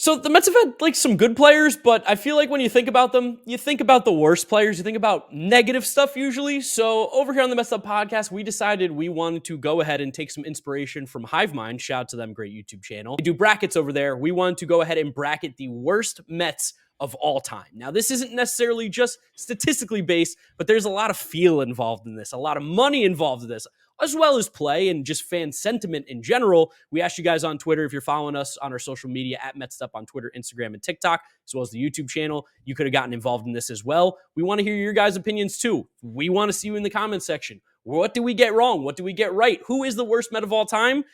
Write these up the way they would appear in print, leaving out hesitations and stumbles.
So the Mets have had like some good players, but I feel like when you think about them, you think about the worst players. You think about negative stuff usually. So over here on the Mets'd podcast, we decided we wanted to go ahead and take some inspiration from Hive Mind. Shout out to them, great YouTube channel. They do brackets over there. We wanted to go ahead and bracket the worst Mets of all time. Now, this isn't necessarily just statistically based, but there's a lot of feel involved in this, a lot of money involved in this, as well as play and just fan sentiment in general. We asked you guys on Twitter, if you're following us on our social media at Mets'd on Twitter, Instagram, and TikTok, as well as the YouTube channel, you could have gotten involved in this as well. We want to hear your guys' opinions too. We want to see you in the comments section. What do we get wrong? What do we get right? Who is the worst Met of all time?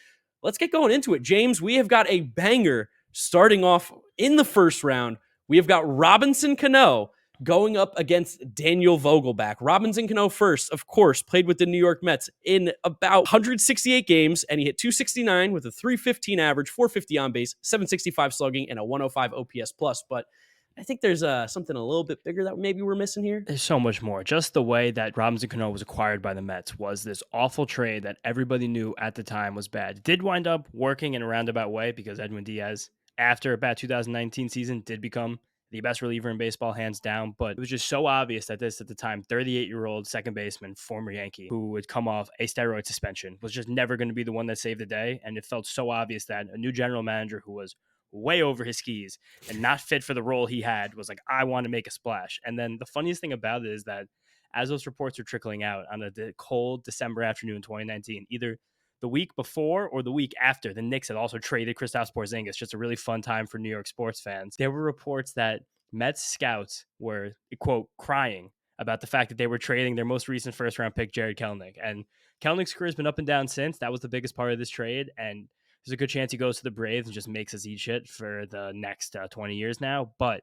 Let's get going into it. James, we have got a banger starting off in the first round. We have got Robinson Cano going up against Daniel Vogelbach. Robinson Cano first, of course, played with the New York Mets in about 168 games, and he hit 269 with a 315 average, 450 on base, 765 slugging, and a 105 OPS plus. But I think there's something a little bit bigger that maybe we're missing here. There's so much more. Just the way that Robinson Cano was acquired by the Mets was this awful trade that everybody knew at the time was bad. It did wind up working in a roundabout way because Edwin Diaz, after about 2019 season, did become the best reliever in baseball, hands down. But it was just so obvious that this, at the time, 38-year-old second baseman, former Yankee, who would come off a steroid suspension, was just never going to be the one that saved the day. And it felt so obvious that a new general manager who was way over his skis and not fit for the role he had was like, I want to make a splash. And then the funniest thing about it is that as those reports are trickling out on a cold December afternoon in 2019, either the week before or the week after, the Knicks had also traded Kristaps Porzingis. Just a really fun time for New York sports fans. There were reports that Mets scouts were, quote, crying about the fact that they were trading their most recent first-round pick, Jared Kelenic. And Kelenic's career has been up and down since. That was the biggest part of this trade. And there's a good chance he goes to the Braves and just makes us eat shit for the next 20 years now. But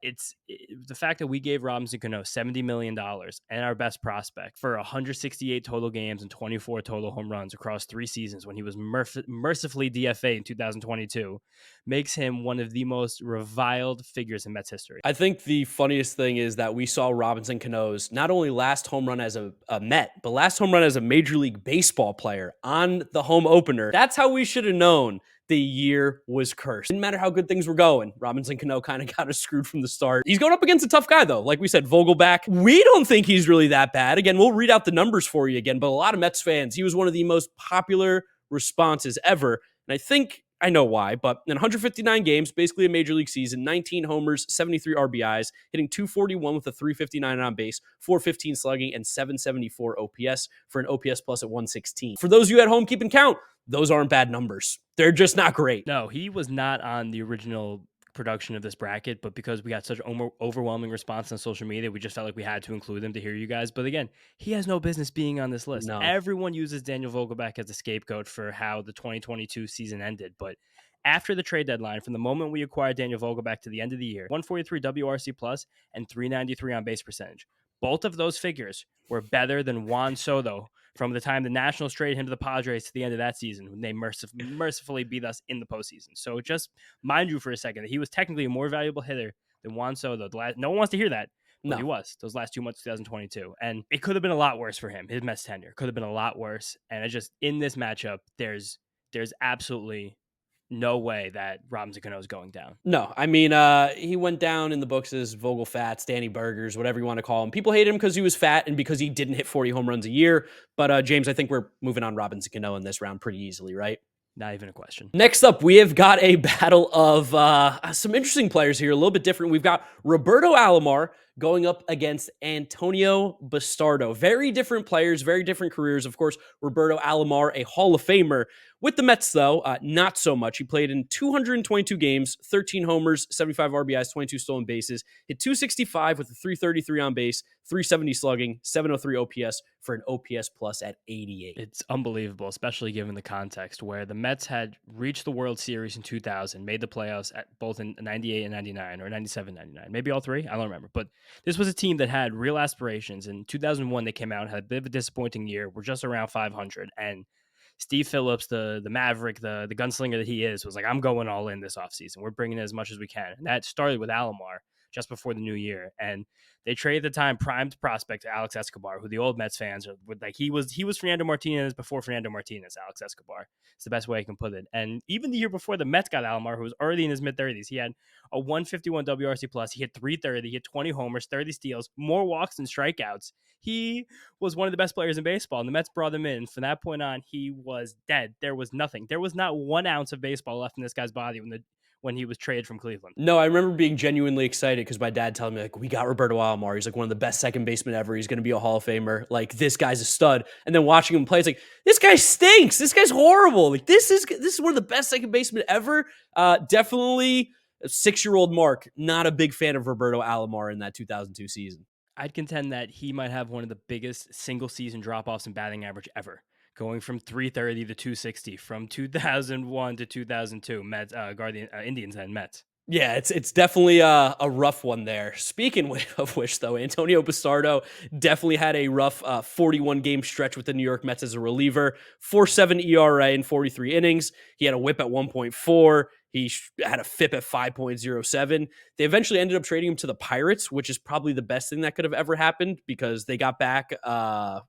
the fact that we gave Robinson Cano $70 million and our best prospect for 168 total games and 24 total home runs across 3 seasons when he was mercifully DFA in 2022 makes him one of the most reviled figures in Mets history. I think the funniest thing is that we saw Robinson Cano's not only last home run as a Met, but last home run as a Major League Baseball player on the home opener. That's how we should have known the year was cursed. Didn't matter how good things were going. Robinson Cano kind of got us screwed from the start. He's going up against a tough guy, though. Like we said, Vogelbach. We don't think he's really that bad. Again, we'll read out the numbers for you again, but a lot of Mets fans, he was one of the most popular responses ever. And I know why, but in 159 games, basically a major league season, 19 homers, 73 RBIs, hitting 241 with a 359 on base, 415 slugging, and 774 OPS for an OPS plus at 116. For those of you at home keeping count, those aren't bad numbers. They're just not great. No, he was not on the original production of this bracket, but because we got such overwhelming response on social media, we just felt like we had to include him to hear you guys. But again, he has no business being on this list. No. Everyone uses Daniel Vogelbach as a scapegoat for how the 2022 season ended, but after the trade deadline, from the moment we acquired Daniel Vogelbach to the end of the year, 143 WRC plus and 393 on base percentage. Both of those figures were better than Juan Soto from the time the Nationals traded him to the Padres to the end of that season, when they mercifully beat us in the postseason. So just mind you for a second that he was technically a more valuable hitter than Juan Soto. No one wants to hear that, but no. He was those last 2 months of 2022. And it could have been a lot worse for him. His Mets tenure could have been a lot worse. And in this matchup, there's absolutely no way that Robinson Cano is going down. No, I mean, he went down in the books as Vogel Fats, Danny Burgers, whatever you want to call him. People hated him because he was fat and because he didn't hit 40 home runs a year. But James, I think we're moving on Robinson Cano in this round pretty easily, right? Not even a question. Next up, we have got a battle of some interesting players here, a little bit different. We've got Roberto Alomar going up against Antonio Bastardo. Very different players, very different careers. Of course, Roberto Alomar, a Hall of Famer. With the Mets, though, not so much. He played in 222 games, 13 homers, 75 RBIs, 22 stolen bases, hit 265 with a 333 on base, 370 slugging, 703 OPS for an OPS plus at 88. It's unbelievable, especially given the context where the Mets had reached the World Series in 2000, made the playoffs at both in 98 and 99, or 97, 99, maybe all three. I don't remember. But this was a team that had real aspirations. In 2001, they came out, had a bit of a disappointing year. We're just around 500. And Steve Phillips, the Maverick, the gunslinger that he is, was like, I'm going all in this offseason. We're bringing in as much as we can. And that started with Alomar just before the new year. And they traded the time primed prospect Alex Escobar, who the old Mets fans are like, he was Fernando Martinez before Fernando Martinez. Alex Escobar, it's the best way I can put it. And even the year before the Mets got Alomar, who was already in his mid-30s, he had a 151 WRC plus. He hit 330. He hit 20 homers, 30 steals, more walks than strikeouts. He was one of the best players in baseball, and the Mets brought him in. From that point on, he was dead. There was nothing. There was not 1 ounce of baseball left in this guy's body when he was traded from Cleveland. No, I remember being genuinely excited because my dad telling me, like, we got Roberto Alomar. He's like one of the best second basemen ever. He's going to be a Hall of Famer. Like, this guy's a stud. And then watching him play, it's like, this guy stinks. This guy's horrible. Like, this is one of the best second basemen ever. Definitely a 6-year-old Mark, not a big fan of Roberto Alomar in that 2002 season. I'd contend that he might have one of the biggest single season drop offs in batting average ever, going from 330 to 260 from 2001 to 2002. Mets, Indians and Mets. Yeah, it's definitely a rough one there. Speaking of which, though, Antonio Bastardo definitely had a rough 41-game stretch with the New York Mets as a reliever. 4.7 ERA in 43 innings. He had a WHIP at 1.4. He had a FIP at 5.07. They eventually ended up trading him to the Pirates, which is probably the best thing that could have ever happened because they got back, John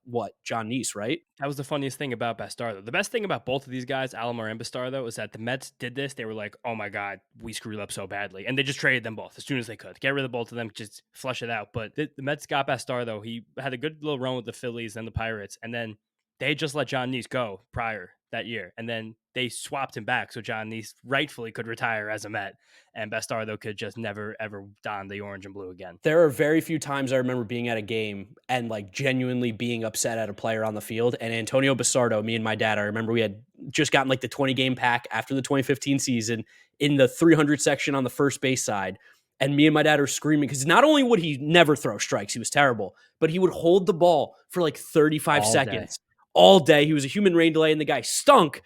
Neese, right? That was the funniest thing about Bastardo. The best thing about both of these guys, Alomar and Bastardo, is that the Mets did this. They were like, oh my God, we screwed up so badly. And they just traded them both as soon as they could. Get rid of both of them, just flush it out. But the Mets got Bastardo. He had a good little run with the Phillies and the Pirates. And then they just let John Neese go prior that year. And then they swapped him back so John Neese rightfully could retire as a Met. And Bastardo could just never, ever don the orange and blue again. There are very few times I remember being at a game and like genuinely being upset at a player on the field. And Antonio Bastardo, me and my dad, I remember we had just gotten like the 20-game pack after the 2015 season in the 300 section on the first base side. And me and my dad are screaming because not only would he never throw strikes, he was terrible, but he would hold the ball for like 35 seconds all day. He was a human rain delay and the guy stunk.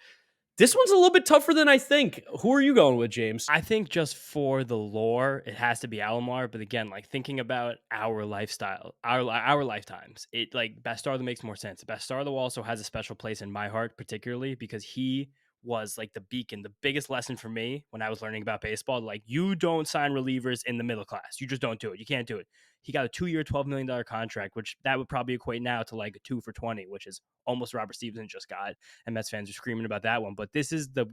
This one's a little bit tougher than I think. Who are you going with, James? I think just for the lore, it has to be Alomar. But again, like thinking about our lifestyle, our lifetimes, it like Bastardo makes more sense. Bastardo also has a special place in my heart, particularly because he was like the beacon, the biggest lesson for me when I was learning about baseball. Like, you don't sign relievers in the middle class. You just don't do it. You can't do it. He got a 2-year, $12 million contract, which that would probably equate now to like a 2 for 20, which is almost Robert Stevenson just got. And Mets fans are screaming about that one. But this is the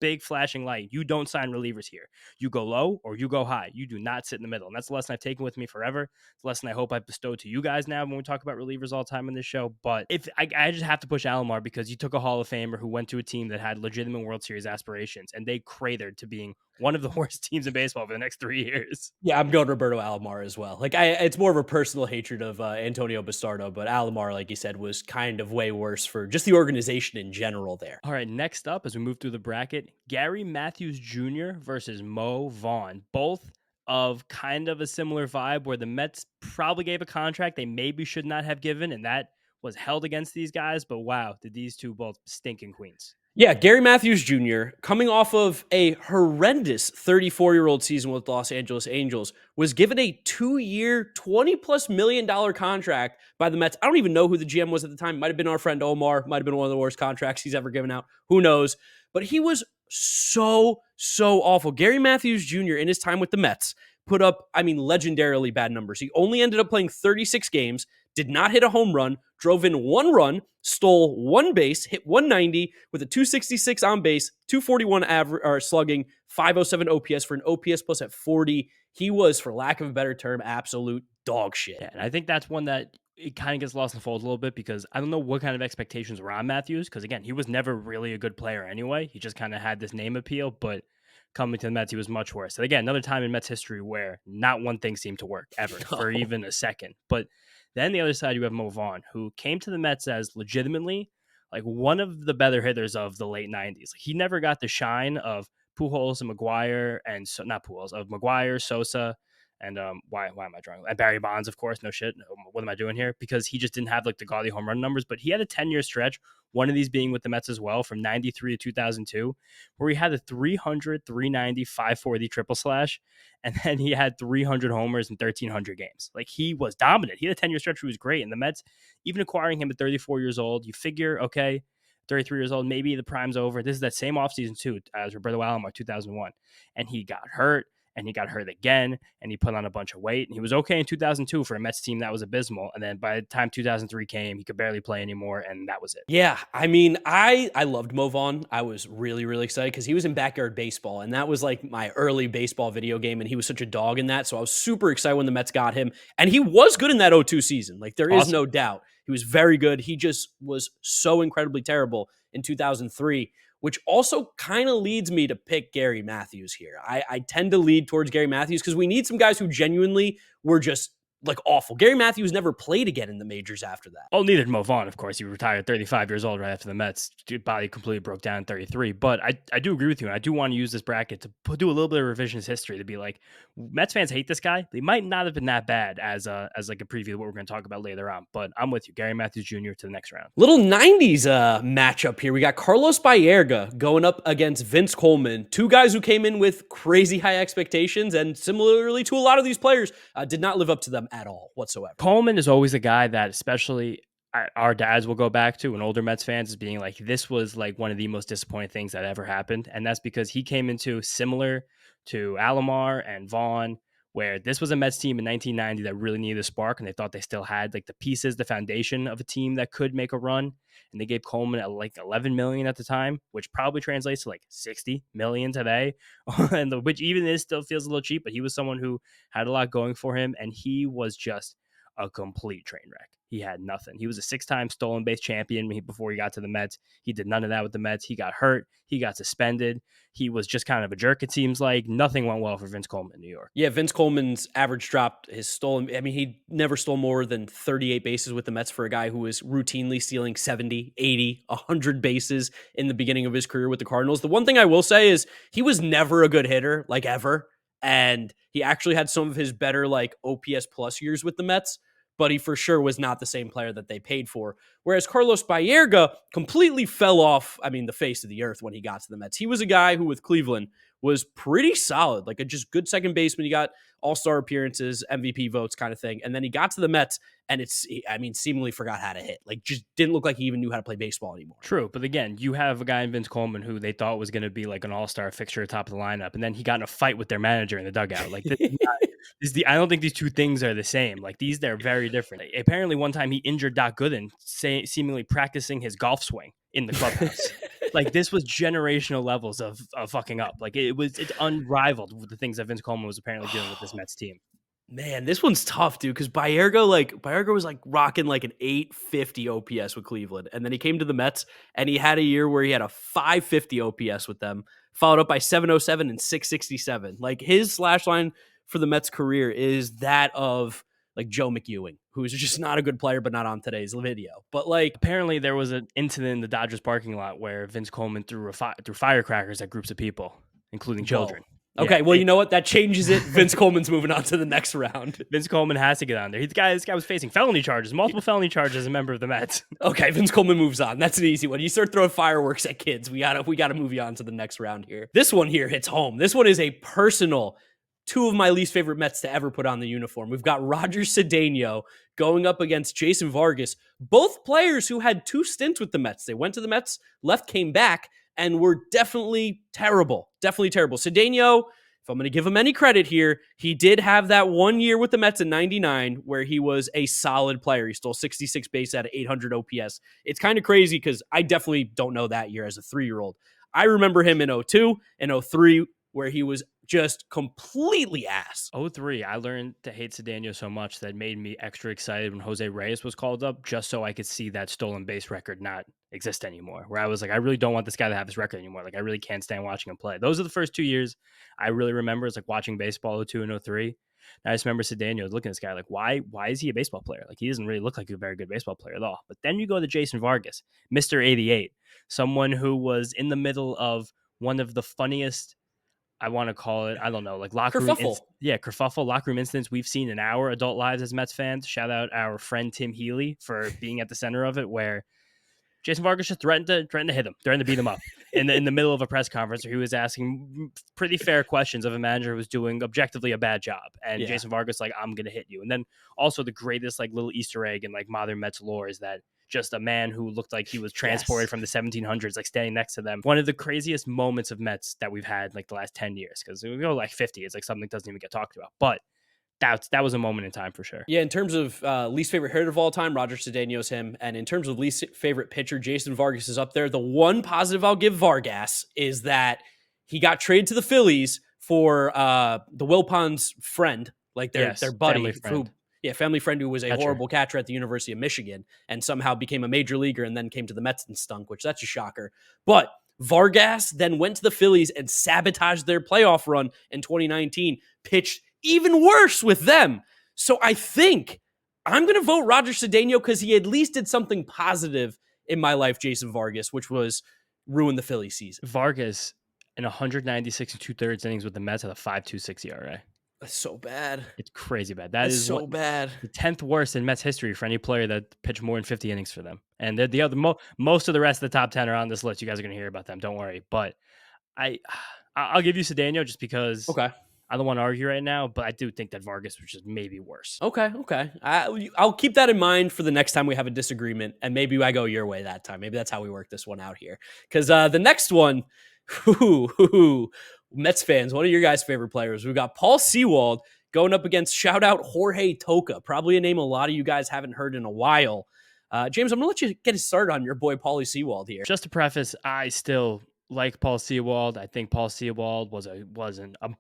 big flashing light. You don't sign relievers here. You go low or you go high. You do not sit in the middle. And that's the lesson I've taken with me forever. It's a lesson I hope I've bestowed to you guys now when we talk about relievers all the time in this show. But if I just have to push Alomar because you took a Hall of Famer who went to a team that had legitimate World Series aspirations, and they cratered to being one of the worst teams in baseball for the next 3 years. Yeah, I'm going Roberto Alomar as well. Like, it's more of a personal hatred of Antonio Bastardo, but Alomar, like you said, was kind of way worse for just the organization in general there. All right, next up, as we move through the bracket, Gary Matthews Jr. versus Mo Vaughn. Both of kind of a similar vibe where the Mets probably gave a contract they maybe should not have given, and that was held against these guys. But wow, did these two both stink in Queens. Yeah, Gary Matthews Jr., coming off of a horrendous 34-year-old season with Los Angeles Angels, was given a 2-year, $20+ million contract by the Mets. I don't even know who the GM was at the time. Might have been our friend Omar. Might have been one of the worst contracts he's ever given out. Who knows? But he was so awful. Gary Matthews Jr. in his time with the Mets put up, legendarily bad numbers. He only ended up playing 36 games, did not hit a home run, drove in 1 run, stole 1 base, hit 190 with a 266 on base, 241 average slugging, 507 OPS for an OPS plus at 40. He was, for lack of a better term, absolute dog shit. Yeah, and I think that's one that it kind of gets lost in the fold a little bit because I don't know what kind of expectations were on Matthews because, again, he was never really a good player anyway. He just kind of had this name appeal, but coming to the Mets, he was much worse. And again, another time in Mets history where not one thing seemed to work ever for even a second. But then the other side, you have Mo Vaughn, who came to the Mets as legitimately like one of the better hitters of the late 90s. Like, he never got the shine of Pujols and McGuire, and not Pujols, of McGuire, Sosa, and why am I drawing? And Barry Bonds, of course. No shit. What am I doing here? Because he just didn't have like the gaudy home run numbers. But he had a 10-year stretch, one of these being with the Mets as well, from 93 to 2002, where he had a 300, 390, 540 triple slash. And then he had 300 homers in 1,300 games. Like, he was dominant. He had a 10-year stretch where he was great. And the Mets, even acquiring him at 34 years old, you figure, okay, 33 years old, maybe the prime's over. This is that same offseason too as Roberto Alomar 2001. And he got hurt. and he got hurt again, and he put on a bunch of weight, and he was okay in 2002 for a Mets team that was abysmal. And then by the time 2003 came, he could barely play anymore, and that was it. Yeah, I mean, I loved Mo Vaughn. I was really, really excited because he was in Backyard Baseball, and that was like my early baseball video game, and he was such a dog in that. So I was super excited when the Mets got him, and he was good in that 02 season. Like, there is no doubt. He was very good. He just was so incredibly terrible in 2003, which also kind of leads me to pick Gary Matthews here. I tend to lead towards Gary Matthews because we need some guys who genuinely were just like awful. Gary Matthews never played again in the majors after that. Oh, neither did Mo Vaughn, of course. He retired 35 years old right after the Mets. Body completely broke down in 33. But I do agree with you. And I do want to use this bracket to do a little bit of revisionist history to be like, Mets fans hate this guy. They might not have been that bad as like a preview of what we're going to talk about later on. But I'm with you. Gary Matthews Jr. to the next round. Little 90s matchup here. We got Carlos Baerga going up against Vince Coleman. Two guys who came in with crazy high expectations, and similarly to a lot of these players, did not live up to them at all whatsoever. Coleman is always a guy that especially our dads will go back to, and older Mets fans, as being like, this was like one of the most disappointing things that ever happened. And that's because he came into similar to Alomar and Vaughn, where this was a Mets team in 1990 that really needed a spark, and they thought they still had like the pieces, the foundation of a team that could make a run. And they gave Coleman like $11 million at the time, which probably translates to like $60 million today, and which even is still feels a little cheap. But he was someone who had a lot going for him, and he was just a complete train wreck. He had nothing. He was a 6-time stolen base champion before he got to the Mets. He did none of that with the Mets. He got hurt. He got suspended. He was just kind of a jerk, it seems like. Nothing went well for Vince Coleman in New York. Yeah, Vince Coleman's average dropped his stolen. I mean, he never stole more than 38 bases with the Mets for a guy who was routinely stealing 70, 80, 100 bases in the beginning of his career with the Cardinals. The one thing I will say is he was never a good hitter, like ever. And he actually had some of his better like OPS plus years with the Mets, but he for sure was not the same player that they paid for. Whereas Carlos Baerga completely fell off, the face of the earth when he got to the Mets. He was a guy who with Cleveland was pretty solid, like a just good second baseman. He got all-star appearances, MVP votes kind of thing. And then he got to the Mets and seemingly forgot how to hit. Like, just didn't look like he even knew how to play baseball anymore. True. But again, you have a guy in Vince Coleman who they thought was going to be like an all-star fixture at the top of the lineup. And then he got in a fight with their manager in the dugout. Like, I don't think these two things are the same. Like, they're very different. Apparently, one time he injured Doc Gooden, seemingly practicing his golf swing in the clubhouse. Like, this was generational levels of fucking up. Like, it's unrivaled with the things that Vince Coleman was apparently doing with this Mets team. Man, this one's tough, dude, because Baerga was like rocking like an 850 OPS with Cleveland. And then he came to the Mets and he had a year where he had a 550 OPS with them, followed up by 707 and 667. Like, his slash line for the Mets career is that of like Joe McEwing, who's just not a good player, but not on today's video. But like, apparently there was an incident in the Dodgers parking lot where Vince Coleman threw firecrackers at groups of people, including children. Whoa. Okay, well, you know what? That changes it. Vince Coleman's moving on to the next round. Vince Coleman has to get on there. This guy was facing multiple felony charges as a member of the Mets. Okay, Vince Coleman moves on. That's an easy one. You start throwing fireworks at kids, we gotta move you on to the next round here. This one here hits home. This one is a personal. Two of my least favorite Mets to ever put on the uniform. We've got Roger Cedeno going up against Jason Vargas, both players who had 2 stints with the Mets. They went to the Mets, left, came back, and were definitely terrible. Definitely terrible. Cedeno, if I'm going to give him any credit here, he did have that 1 year with the Mets in 99 where he was a solid player. He stole 66 bases at 800 OPS. It's kind of crazy because I definitely don't know that year as a 3-year-old. I remember him in 02 and 03 where he was just completely ass. 03, I learned to hate Cedeno so much that made me extra excited when Jose Reyes was called up, just so I could see that stolen base record not exist anymore. Where I was like, I really don't want this guy to have his record anymore. Like, I really can't stand watching him play. Those are the first 2 years I really remember. It's like watching baseball 02 and 03. And I just remember Cedeno looking at this guy like, why is he a baseball player? Like, he doesn't really look like a very good baseball player at all. But then you go to Jason Vargas, Mr. 88, someone who was in the middle of one of the funniest, I want to call it, I don't know, like locker room. Kerfuffle, locker room incidents we've seen in our adult lives as Mets fans. Shout out our friend Tim Healy for being at the center of it, where Jason Vargas just threatened to hit him, threatened to beat him up in the middle of a press conference where he was asking pretty fair questions of a manager who was doing objectively a bad job. And Jason Vargas like, I'm going to hit you. And then also the greatest like little Easter egg in like modern Mets lore is that just a man who looked like he was transported Yes. from the 1700s, like standing next to them. One of the craziest moments of Mets that we've had like the last 10 years, because we go like 50, it's like something that doesn't even get talked about. But that was a moment in time for sure. Yeah, in terms of least favorite hitter of all time, Roger Cedeno's him. And in terms of least favorite pitcher, Jason Vargas is up there. The one positive I'll give Vargas is that he got traded to the Phillies for the Wilpons' friend, like their Yes, buddy, family friend, family friend who was a catcher. horrible catcher at the University of Michigan and somehow became a major leaguer and then came to the Mets and stunk, which that's a shocker. But Vargas then went to the Phillies and sabotaged their playoff run in 2019, pitched even worse with them. So I think I'm going to vote Roger Cedeno because he at least did something positive in my life, Jason Vargas, which was ruin the Philly season. Vargas in 196 and 2/3 innings with the Mets had a 5.26 ERA. That's so bad. It's crazy bad. That That's is so bad. the 10th worst in Mets history for any player that pitched more than 50 innings for them. And the other most of the rest of the top 10 are on this list. You guys are going to hear about them. Don't worry. But I'll give you Cedeno just because Okay. I don't want to argue right now, but I do think that Vargas was just maybe worse. Okay. I'll keep that in mind for the next time we have a disagreement, and maybe I go your way that time. Maybe that's how we work this one out here. Because the next one, Mets fans, one of your guys' favorite players, we've got Paul Sewald going up against shout out Jorge Toca, probably a name a lot of you guys haven't heard in a while. James, I'm gonna let you get started on your boy Paulie Sewald here. Just to preface, I still like Paul Sewald. I think Paul Sewald was a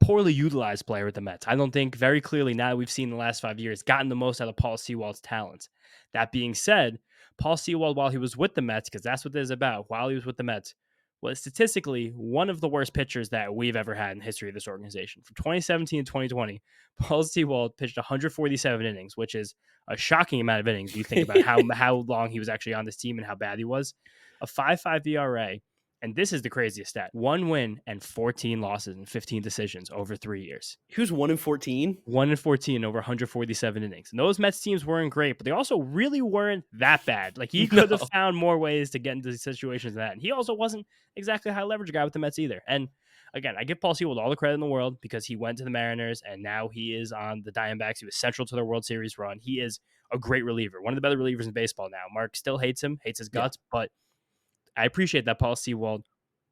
poorly utilized player with the Mets. I don't think very clearly now we've seen the last 5 years gotten the most out of Paul Sewald's talents. That being said, Paul Sewald, while he was with the Mets, because that's what this is about, while he was with the Mets, was statistically one of the worst pitchers that we've ever had in the history of this organization. From 2017 to 2020, Paul Sewald pitched 147 innings, which is a shocking amount of innings. You think about how long he was actually on this team and how bad he was. A 5.5 ERA. And this is the craziest stat. 1 win and 14 losses and 15 decisions over 3 years. He was 1-14? 1-14 over 147 innings. And those Mets teams weren't great, but they also really weren't that bad. Like, he could have found more ways to get into situations than that. And he also wasn't exactly a high leverage guy with the Mets either. And again, I give Paul Sewald all the credit in the world because he went to the Mariners and now he is on the Diamondbacks. He was central to their World Series run. He is a great reliever, one of the better relievers in baseball now. Mark still hates him, hates his guts, but I appreciate that Paul Sewald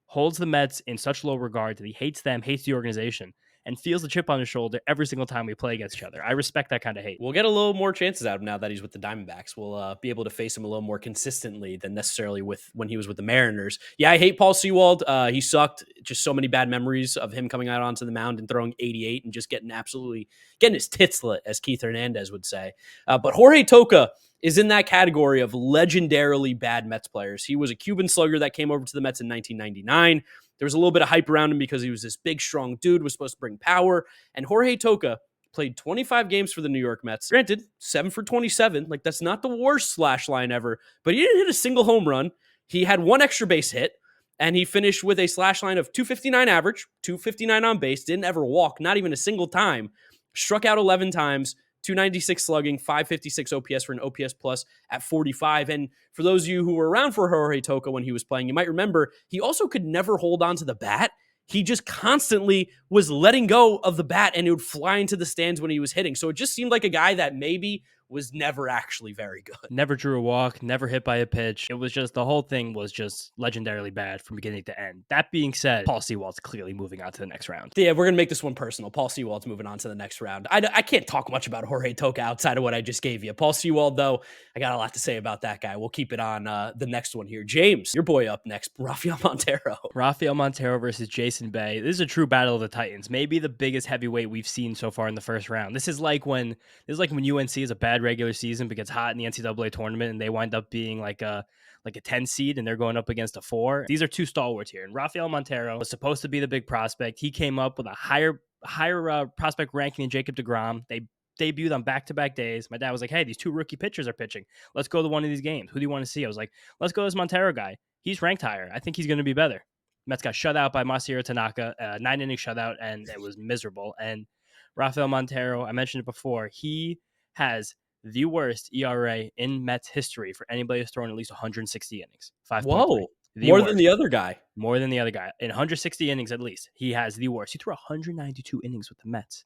holds the Mets in such low regard that he hates them, hates the organization, and feels the chip on his shoulder every single time we play against each other. I respect that kind of hate. We'll get a little more chances out of him now that he's with the Diamondbacks. We'll be able to face him a little more consistently than necessarily with when he was with the Mariners. Yeah, I hate Paul Sewald. He sucked. Just so many bad memories of him coming out onto the mound and throwing 88 and just getting his tits lit, as Keith Hernandez would say. But Jorge Toca is in that category of legendarily bad Mets players. He was a Cuban slugger that came over to the Mets in 1999. There was a little bit of hype around him because he was this big, strong dude, was supposed to bring power. And Jorge Toca played 25 games for the New York Mets. Granted, 7 for 27. Like, that's not the worst slash line ever, but he didn't hit a single home run. He had one extra base hit, and he finished with a slash line of 259 average, 259 on base, didn't ever walk, not even a single time. Struck out 11 times, 296 slugging, 556 OPS for an OPS plus at 45. And for those of you who were around for Jorge Toca when he was playing, you might remember he also could never hold on to the bat. He just constantly was letting go of the bat and it would fly into the stands when he was hitting. So it just seemed like a guy that maybe was never actually very good. Never drew a walk, never hit by a pitch. It was just, the whole thing was just legendarily bad from beginning to end. That being said, Paul Sewald's clearly moving on to the next round. Yeah, we're going to make this one personal. Paul Sewald's moving on to the next round. I can't talk much about Jorge Toca outside of what I just gave you. Paul Sewald, though, I got a lot to say about that guy. We'll keep it on the next one here. James, your boy up next, Rafael Montero. Rafael Montero versus Jason Bay. This is a true battle of the Titans. Maybe the biggest heavyweight we've seen so far in the first round. This is like when UNC is a bad regular season but gets hot in the NCAA tournament and they wind up being like a 10 seed and they're going up against a 4. These are two stalwarts here. And Rafael Montero was supposed to be the big prospect. He came up with a higher prospect ranking than Jacob deGrom. They debuted on back-to-back days. My dad was like, hey, these two rookie pitchers are pitching. Let's go to one of these games. Who do you want to see? I was like, let's go to this Montero guy. He's ranked higher. I think he's going to be better. Mets got shut out by Masahiro Tanaka, 9-inning shutout, and it was miserable. And Rafael Montero, I mentioned it before, he has the worst ERA in Mets history for anybody who's thrown at least 160 innings. 5.3. Whoa, more than the other guy. More than the other guy. In 160 innings at least, he has the worst. He threw 192 innings with the Mets.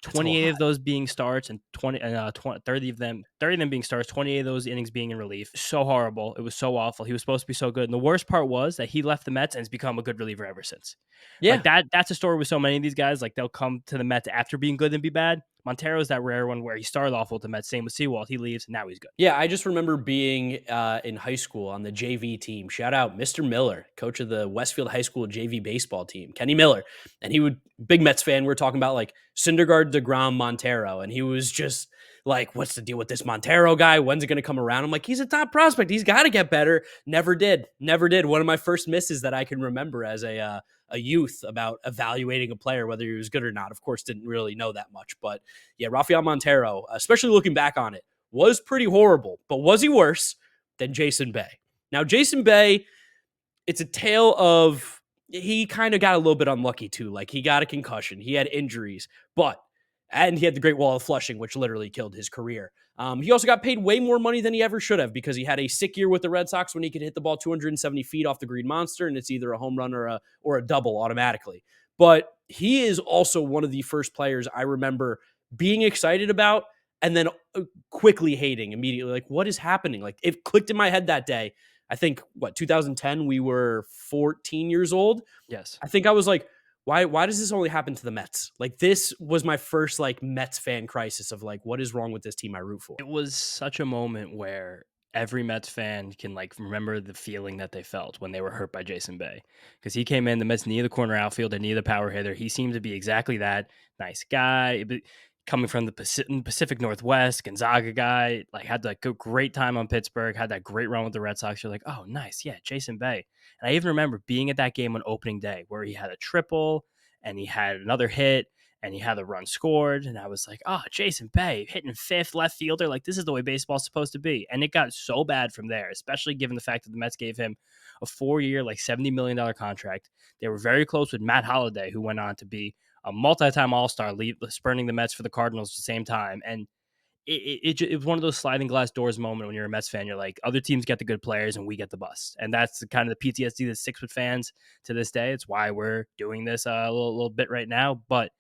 That's a 28 lot. of those being starts and 30 of them being starts, 28 of those innings being in relief. So horrible. It was so awful. He was supposed to be so good. And the worst part was that he left the Mets and has become a good reliever ever since. Like Yeah. that's a story with so many of these guys. Like they'll come to the Mets after being good and be bad. Montero's that rare one where he started awful with the Mets. Same with Seawald. He leaves, and now he's good. Yeah, I just remember being in high school on the JV team. Shout out Mr. Miller, coach of the Westfield High School JV baseball team, Kenny Miller. And he would, big Mets fan, we're talking about like Syndergaard, DeGrom, Montero. And he was just like, what's the deal with this Montero guy? When's it going to come around? I'm like, he's a top prospect. He's got to get better. Never did. Never did. One of my first misses that I can remember as a youth about evaluating a player, whether he was good or not. Of course, didn't really know that much. But yeah, Rafael Montero, especially looking back on it, was pretty horrible, but was he worse than Jason Bay? Now, Jason Bay, it's a tale of he kind of got a little bit unlucky too. Like he got a concussion, he had injuries, and he had the Great Wall of Flushing, which literally killed his career. He also got paid way more money than he ever should have because he had a sick year with the Red Sox when he could hit the ball 270 feet off the Green Monster, and it's either a home run or a double automatically. But he is also one of the first players I remember being excited about and then quickly hating immediately. Like, what is happening? Like, it clicked in my head that day. I think, 2010, we were 14 years old. Yes. I think I was like, why does this only happen to the Mets? Like, this was my first, like, Mets fan crisis of, like, what is wrong with this team I root for? It was such a moment where every Mets fan can like remember the feeling that they felt when they were hurt by Jason Bay, because he came in the Mets knee of the corner outfield and knee of the power hitter. He seemed to be exactly that nice guy, coming from the Pacific Northwest, Gonzaga guy. Like had like a great time on Pittsburgh, had that great run with the Red Sox. You're like, oh, nice, yeah, Jason Bay. And I even remember being at that game on opening day where he had a triple and he had another hit and he had a run scored. And I was like, oh, Jason Bay hitting fifth, left fielder. Like, this is the way baseball's supposed to be. And it got so bad from there, especially given the fact that the Mets gave him a 4-year, like $70 million contract. They were very close with Matt Holliday, who went on to be a multi-time All-Star, spurning the Mets for the Cardinals at the same time. And it was one of those sliding glass doors moment when you're a Mets fan. You're like, other teams get the good players and we get the bust. And that's kind of the PTSD that sticks with fans to this day. It's why we're doing this a little bit right now. But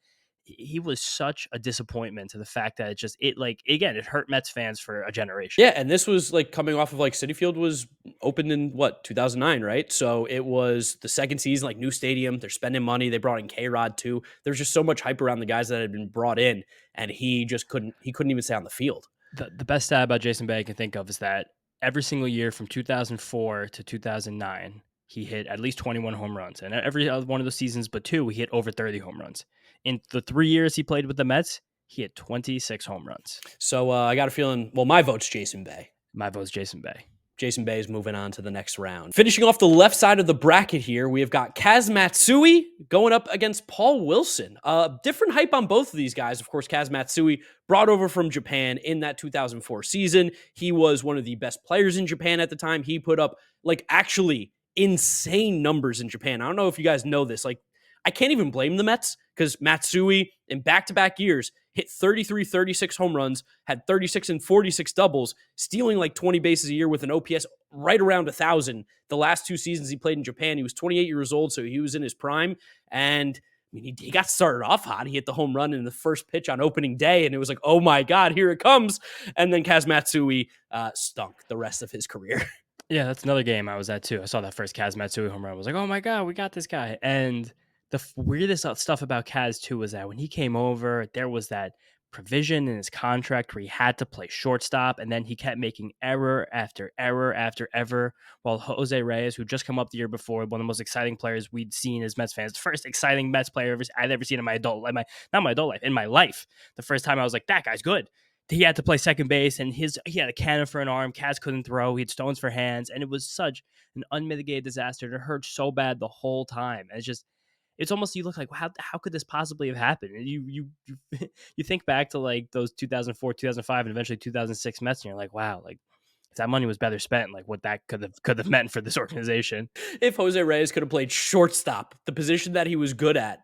he was such a disappointment to the fact that it hurt Mets fans for a generation. Yeah, and this was like coming off of like Citi Field was opened in 2009, right? So it was the second season, like new stadium. They're spending money. They brought in K-Rod too. There's just so much hype around the guys that had been brought in, and he couldn't even stay on the field. The best stat about Jason Bay I can think of is that every single year from 2004 to 2009, he hit at least 21 home runs. And every one of those seasons but two, he hit over 30 home runs. In the 3 years he played with the Mets, he hit 26 home runs. So I got a feeling, my vote's Jason Bay. My vote's Jason Bay. Jason Bay is moving on to the next round. Finishing off the left side of the bracket here, we have got Kaz Matsui going up against Paul Wilson. Different hype on both of these guys. Of course, Kaz Matsui brought over from Japan in that 2004 season. He was one of the best players in Japan at the time. He put up actually insane numbers in Japan. I don't know if you guys know this. I can't even blame the Mets because Matsui in back-to-back years hit 33, 36 home runs, had 36 and 46 doubles, stealing 20 bases a year with an OPS right around 1,000. The last 2 seasons he played in Japan, he was 28 years old, so he was in his prime. And he got started off hot. He hit the home run in the first pitch on opening day, and it was like, oh my God, here it comes. And then Kaz Matsui stunk the rest of his career. Yeah, that's another game I was at too. I saw that first Kaz Matsui home run. I was like, oh my God, we got this guy. And the weirdest stuff about Kaz too was that when he came over, there was that provision in his contract where he had to play shortstop, and then he kept making error after error after error. While Jose Reyes, who just come up the year before, one of the most exciting players we'd seen as Mets fans, the first exciting Mets player I'd ever seen in my adult life, not my adult life, in my life. The first time I was like, that guy's good. He had to play second base, and he had a cannon for an arm. Kaz couldn't throw. He had stones for hands, and it was such an unmitigated disaster. It hurt so bad the whole time. And it's almost, you look like, how could this possibly have happened? And you you think back to those 2004, 2005, and eventually 2006 Mets, and you're like, wow, if that money was better spent, what that could have meant for this organization. If Jose Reyes could have played shortstop, the position that he was good at,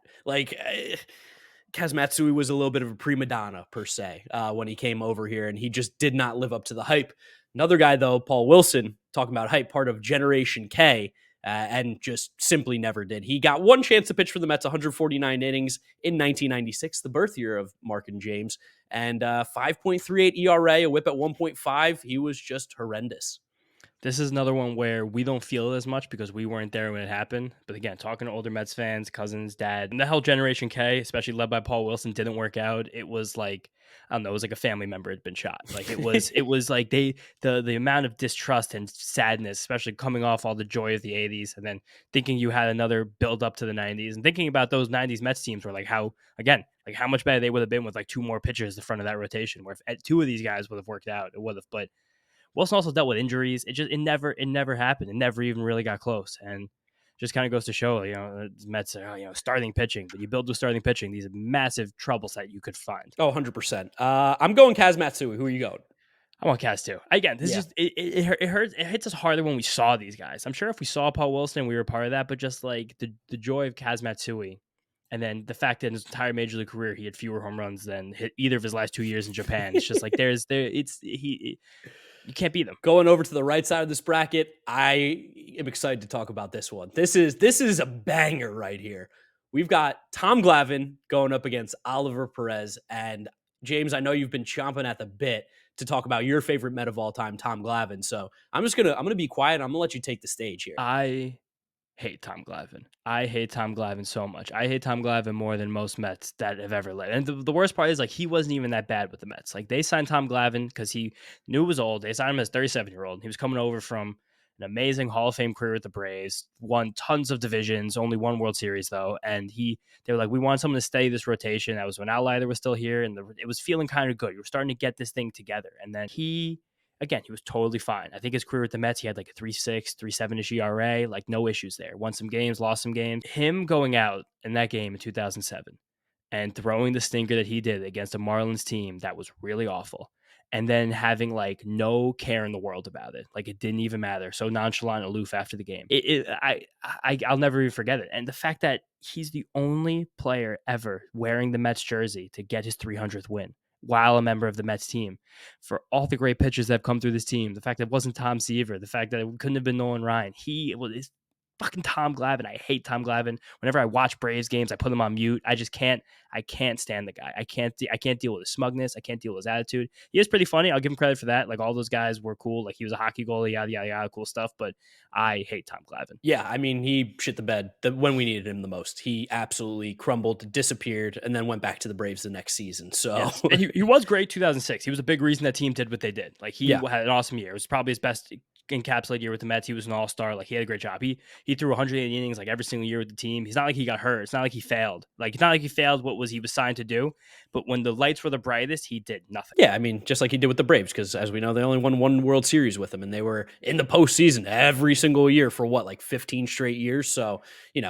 Kaz Matsui was a little bit of a prima donna per se when he came over here, and he just did not live up to the hype. Another guy though, Paul Wilson, talking about hype, part of Generation K. and just simply never did. He got one chance to pitch for the Mets, 149 innings in 1996, the birth year of Mark and James, and 5.38 ERA, a whip at 1.5. He was just horrendous. This is another one where we don't feel it as much because we weren't there when it happened. But again, talking to older Mets fans, cousins, dad, and the whole Generation K, especially led by Paul Wilson, didn't work out. It was like, I don't know, it was like a family member had been shot. Like it was like the amount of distrust and sadness, especially coming off all the joy of the 80s and then thinking you had another build up to the 90s and thinking about those 90s Mets teams were like how much better they would have been with like two more pitchers in the front of that rotation, where if two of these guys would have worked out, it would have. But Wilson also dealt with injuries. It never happened. It never even really got close. And just kind of goes to show, Mets are, starting pitching, but you build with starting pitching, these massive troubles that you could find. Oh, 100%. I'm going Kaz Matsui. Who are you going? I want Kaz too. Again, this Yeah. just it hurts. It hits us harder when we saw these guys. I'm sure if we saw Paul Wilson, we were part of that. But just like the joy of Kaz Matsui, and then the fact that in his entire major league career he had fewer home runs than hit either of his last 2 years in Japan. It's just like you can't beat them. Going over to the right side of this bracket, I am excited to talk about this one. This is a banger right here. We've got Tom Glavine going up against Oliver Perez. And James, I know you've been chomping at the bit to talk about your favorite Met of all time, Tom Glavine. So I'm gonna be quiet. I'm gonna let you take the stage here. I hate Tom Glavine. I hate Tom Glavine so much. I hate Tom Glavine more than most Mets that have ever led. And the worst part is, like, he wasn't even that bad with the Mets. Like, they signed Tom Glavine because he knew it was old. They signed him as 37-year-old. He was coming over from an amazing Hall of Fame career with the Braves, won tons of divisions, only one World Series, though. And they were like, we want someone to steady this rotation. That was when Al Leiter was still here, and it was feeling kind of good. You were starting to get this thing together. And then again, he was totally fine. I think his career with the Mets, he had like a 3.6, 3.7-ish ERA, like no issues there. Won some games, lost some games. Him going out in that game in 2007 and throwing the stinker that he did against a Marlins team that was really awful, and then having like no care in the world about it, like it didn't even matter, so nonchalant, aloof after the game. I'll never even forget it. And the fact that he's the only player ever wearing the Mets jersey to get his 300th win while a member of the Mets team, for all the great pitchers that have come through this team, the fact that it wasn't Tom Seaver, the fact that it couldn't have been Nolan Ryan, it's fucking Tom Glavine. I hate Tom Glavine. Whenever I watch Braves games, I put him on mute. I can't stand the guy. I can't deal with his smugness. I can't deal with his attitude. He is pretty funny. I'll give him credit for that. Like, all those guys were cool. Like, he was a hockey goalie, yada, yada, yada, cool stuff. But I hate Tom Glavine. Yeah, I mean, he shit the bed when we needed him the most. He absolutely crumbled, disappeared, and then went back to the Braves the next season. So yes. And he was great 2006. He was a big reason that team did what they did. Like, he had an awesome year. It was probably his best encapsulated year with the Mets. He was an all-star. Like, he had a great job. He threw 180 innings like every single year with the team. He's not like he got hurt. It's not like he failed. Like, it's not like he failed what he was signed to do. But when the lights were the brightest, he did nothing. Yeah, I mean, just like he did with the Braves, because as we know, they only won one World Series with him, and they were in the postseason every single year for like 15 straight years. So,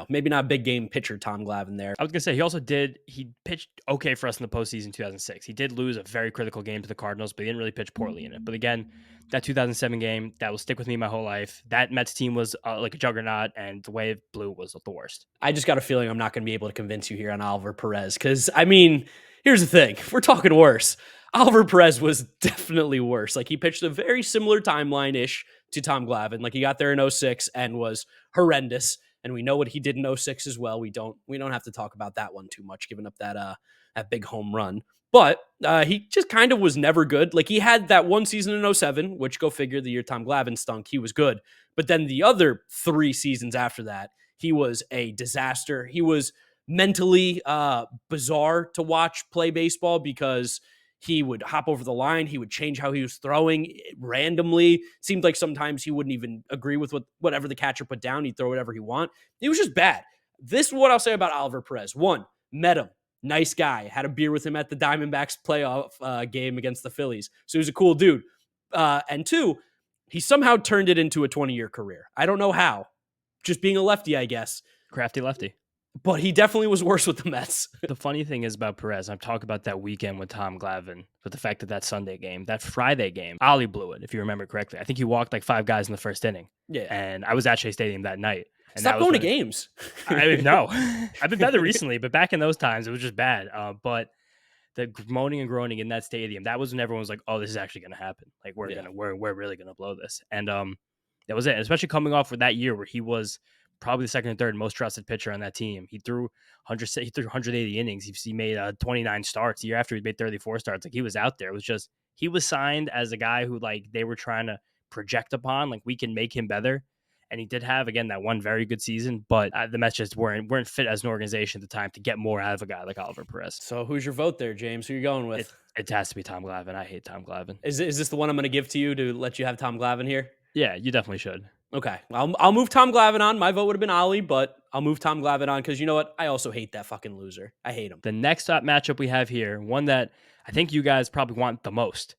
maybe not a big game pitcher, Tom Glavine there. I was gonna say he pitched okay for us in the postseason in 2006. He did lose a very critical game to the Cardinals, but he didn't really pitch poorly in it. But again, that 2007 game, that will stick with me my whole life. That Mets team was like a juggernaut, and the way it blew was the worst. I just got a feeling I'm not going to be able to convince you here on Oliver Perez, because, I mean, here's the thing. If we're talking worse, Oliver Perez was definitely worse. Like, he pitched a very similar timeline-ish to Tom Glavine. Like, he got there in 06 and was horrendous, and we know what he did in 06 as well. We don't have to talk about that one too much, giving up that big home run. But he just kind of was never good. Like, he had that one season in 07, which, go figure, the year Tom Glavine stunk, he was good. But then the other 3 seasons after that, he was a disaster. He was mentally bizarre to watch play baseball, because he would hop over the line. He would change how he was throwing randomly. Seemed like sometimes he wouldn't even agree with whatever the catcher put down. He'd throw whatever he want. It was just bad. This is what I'll say about Oliver Perez. 1, met him. Nice guy. Had a beer with him at the Diamondbacks playoff game against the Phillies. So he was a cool dude. And 2, he somehow turned it into a 20-year career. I don't know how. Just being a lefty, I guess. Crafty lefty. But he definitely was worse with the Mets. The funny thing is about Perez, I'm talking about that weekend with Tom Glavine, but the fact that Sunday game, that Friday game, Ollie blew it, if you remember correctly. I think he walked like 5 guys in the first inning. Yeah. And I was at Shea Stadium that night. And Stop going to games. I mean, no. I've been better recently, but back in those times, it was just bad. But the moaning and groaning in that stadium, that was when everyone was like, oh, this is actually going to happen. Like, we're really going to blow this. And That was it. Especially coming off with that year where he was probably the second and third most trusted pitcher on that team. He threw 180 innings. He made 29 starts. The year after, he made 34 starts. Like, he was out there. It was just, he was signed as a guy who, like, they were trying to project upon, like, we can make him better. And he did have, again, that one very good season, but the Mets just weren't fit as an organization at the time to get more out of a guy like Oliver Perez. So who's your vote there, James? Who are you going with? It has to be Tom Glavine. I hate Tom Glavine. Is this the one I'm going to give to you to let you have Tom Glavine here? Yeah, you definitely should. Okay, I'll move Tom Glavine on. My vote would have been Ollie, but I'll move Tom Glavine on because you know what? I also hate that fucking loser. I hate him. The next matchup we have here, one that I think you guys probably want the most.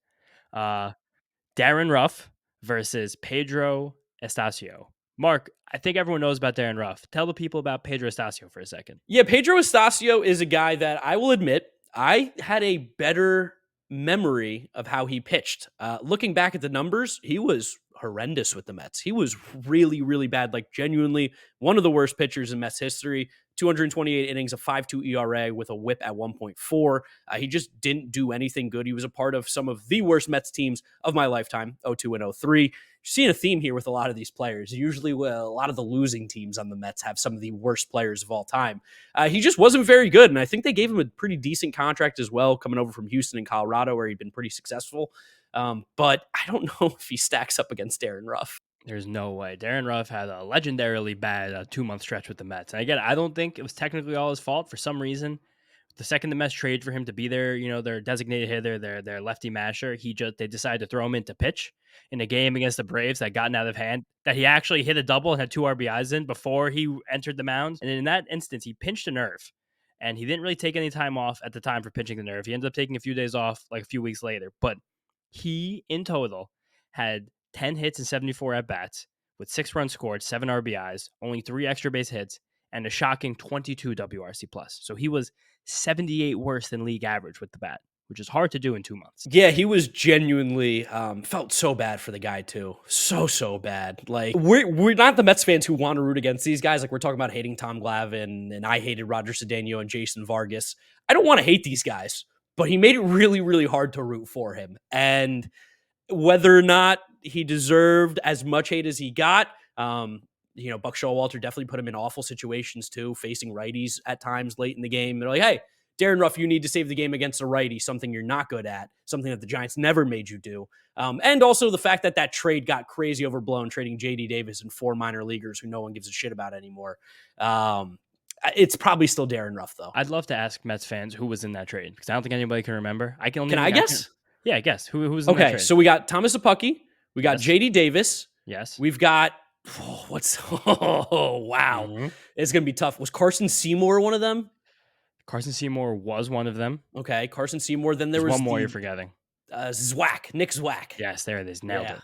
Darren Ruff versus Pedro Estacio. Mark, I think everyone knows about Darren Ruff. Tell the people about Pedro Estacio for a second. Yeah, Pedro Estacio is a guy that I will admit I had a better memory of how he pitched. Looking back at the numbers, he was horrendous with the Mets. He was really, really bad, like genuinely one of the worst pitchers in Mets history. 228 innings, a 5.2 ERA with a whip at 1.4. He just didn't do anything good. He was a part of some of the worst Mets teams of my lifetime, 02 and 03. You're seeing a theme here with a lot of these players. Usually a lot of the losing teams on the Mets have some of the worst players of all time. He just wasn't very good, and I think they gave him a pretty decent contract as well, coming over from Houston and Colorado, where he'd been pretty successful. But I don't know if he stacks up against Darren Ruff. There's no way. Darren Ruff had a legendarily bad 2-month stretch with the Mets. And again, I don't think it was technically all his fault. For some reason, the second the Mets traded for him to be their designated hitter, their lefty masher, they decided to throw him in to pitch in a game against the Braves that gotten out of hand, that he actually hit a double and had 2 RBIs in before he entered the mound. And in that instance, he pinched a nerve. And he didn't really take any time off at the time for pinching the nerve. He ended up taking a few days off like a few weeks later. But he, in total, had 10 hits and 74 at-bats with 6 runs scored, 7 RBIs, only 3 extra base hits, and a shocking 22 WRC+. So he was 78 worse than league average with the bat, which is hard to do in 2 months. Yeah, he was genuinely felt so bad for the guy too. So bad. Like we're not the Mets fans who want to root against these guys. Like we're talking about hating Tom Glavine, and I hated Roger Cedeno and Jason Vargas. I don't want to hate these guys, but he made it really, really hard to root for him. And whether or not he deserved as much hate as he got, Buck Showalter definitely put him in awful situations too, facing righties at times late in the game. They're like, hey, Darren Ruff, you need to save the game against a righty, something you're not good at, something that the Giants never made you do. And also the fact that trade got crazy overblown, trading J.D. Davis and 4 minor leaguers who no one gives a shit about anymore. It's probably still Darren Ruff, though. I'd love to ask Mets fans who was in that trade, because I don't think anybody can remember. Can I guess? Yeah, I guess. Who was in that trade? Okay, so we got Thomas Apucky. We got J.D. Davis. Yes. We've got, wow. Mm-hmm. It's going to be tough. Was Carson Seymour one of them? Carson Seymour was one of them. Okay, Carson Seymour. Then there's one more you're forgetting. Nick Zwack. Yes, there it is. Nailed it.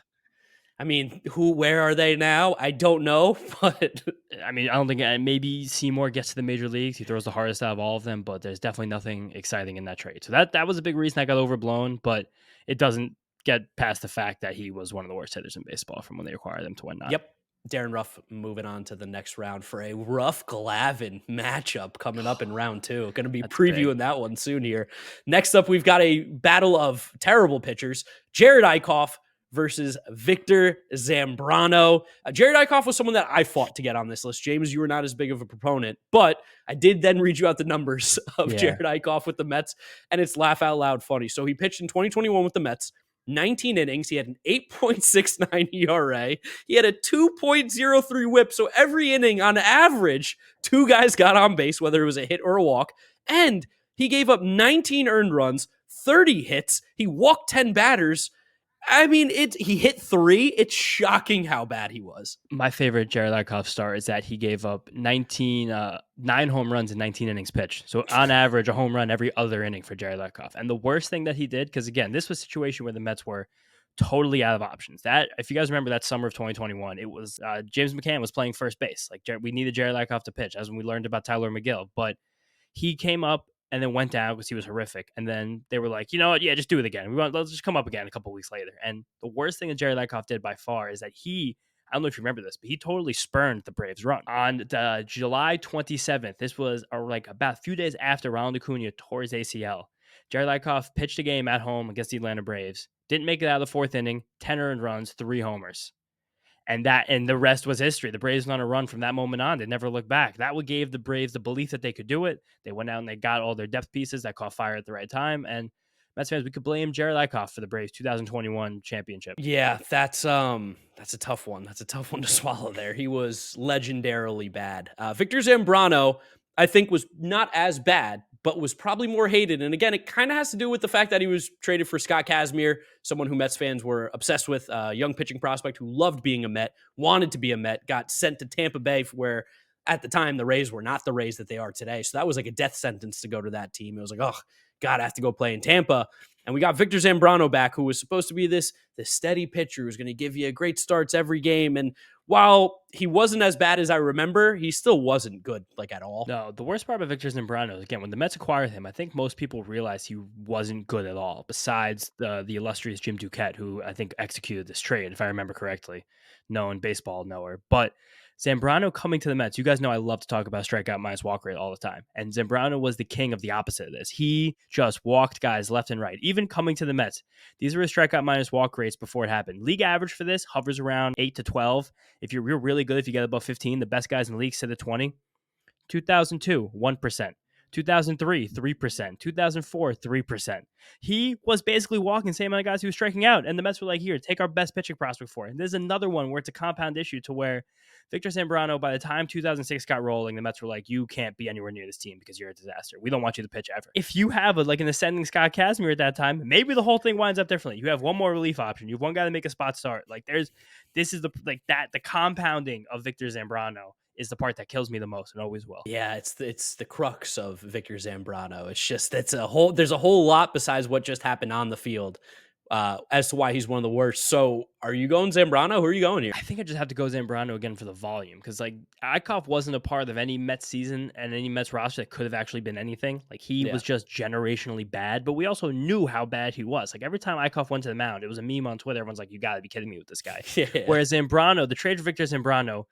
I mean, where are they now? I don't know, but I mean, I don't think maybe Seymour gets to the major leagues. He throws the hardest out of all of them, but there's definitely nothing exciting in that trade. So that was a big reason that got overblown, but it doesn't get past the fact that he was one of the worst hitters in baseball from when they acquired him to whatnot. Yep. Darren Ruff moving on to the next round for a Ruff Glavine matchup coming up in round 2. Going to be previewing that one soon here. Next up, we've got a battle of terrible pitchers. Jared Eichhoff versus Victor Zambrano. Jared Eichhoff was someone that I fought to get on this list. James, you were not as big of a proponent, but I did then read you out the numbers of Jared Eichhoff with the Mets, and it's laugh out loud funny. So he pitched in 2021 with the Mets, 19 innings. He had an 8.69 ERA. He had a 2.03 whip. So every inning, on average, 2 guys got on base, whether it was a hit or a walk. And he gave up 19 earned runs, 30 hits. He walked 10 batters. I mean, he hit 3. It's shocking how bad he was. My favorite Jared Eichhoff start is that he gave up 9 home runs in 19 innings pitched. So on average, a home run every other inning for Jared Eichhoff. And the worst thing that he did, because again, this was a situation where the Mets were totally out of options. That, if you guys remember that summer of 2021, it was James McCann was playing first base. Like we needed Jared Eichhoff to pitch, as when we learned about Tyler McGill. But he came up and then went down because he was horrific. And then they were like, you know what? Yeah, just do it again. Let's just come up again a couple weeks later. And the worst thing that Jared Eichhoff did by far is that I don't know if you remember this, but he totally spurned the Braves' run. On July 27th, this was like about a few days after Ronald Acuna tore his ACL. Jared Eichhoff pitched a game at home against the Atlanta Braves. Didn't make it out of the 4th inning, 10 earned runs, 3 homers. And the rest was history. The Braves went on a run from that moment on. They never looked back. That would gave the Braves the belief that they could do it. They went out and they got all their depth pieces that caught fire at the right time. And Mets fans, we could blame Jared Eichhoff for the Braves 2021 championship. Yeah, that's a tough one. That's a tough one to swallow there. He was legendarily bad. Victor Zambrano, I think, was not as bad, but was probably more hated. And again, it kind of has to do with the fact that he was traded for Scott Kazmir, someone who Mets fans were obsessed with, a young pitching prospect who loved being a Met, wanted to be a Met, got sent to Tampa Bay, where at the time the Rays were not the Rays that they are today. So that was like a death sentence to go to that team. It was like, oh, God, I have to go play in Tampa. And we got Victor Zambrano back, who was supposed to be this steady pitcher who's going to give you great starts every game. And while he wasn't as bad as I remember, he still wasn't good, like, at all. No, the worst part about Victor Zambrano is, again, when the Mets acquired him, I think most people realized he wasn't good at all, besides the illustrious Jim Duquette, who I think executed this trade, if I remember correctly. Known baseball knower. But Zambrano coming to the Mets, you guys know I love to talk about strikeout minus walk rate all the time. And Zambrano was the king of the opposite of this. He just walked guys left and right. Even coming to the Mets, these were his strikeout minus walk rates before it happened. League average for this hovers around 8 to 12. If you're really good, if you get above 15, the best guys in the league sit at 20. 2002, 1%. 2003, 3%. 2004, 3%. He was basically walking the same amount of guys he was striking out. And the Mets were like, here, take our best pitching prospect for it. And there's another one where it's a compound issue to where Victor Zambrano, by the time 2006 got rolling, the Mets were like, you can't be anywhere near this team because you're a disaster. We don't want you to pitch ever. If you have an ascending Scott Kazmir at that time, maybe the whole thing winds up differently. You have one more relief option. You have one guy to make a spot start. The compounding of Victor Zambrano is the part that kills me the most and always will. Yeah, it's the crux of Victor Zambrano. It's just there's a whole lot besides what just happened on the field as to why he's one of the worst. So are you going Zambrano? Who are you going here? I think I just have to go Zambrano again for the volume because Eichhoff wasn't a part of any Mets season and any Mets roster that could have actually been anything. He was just generationally bad, but we also knew how bad he was. Every time Eichhoff went to the mound, it was a meme on Twitter. Everyone's like, you got to be kidding me with this guy. Yeah. Whereas Zambrano, the trade for Victor Zambrano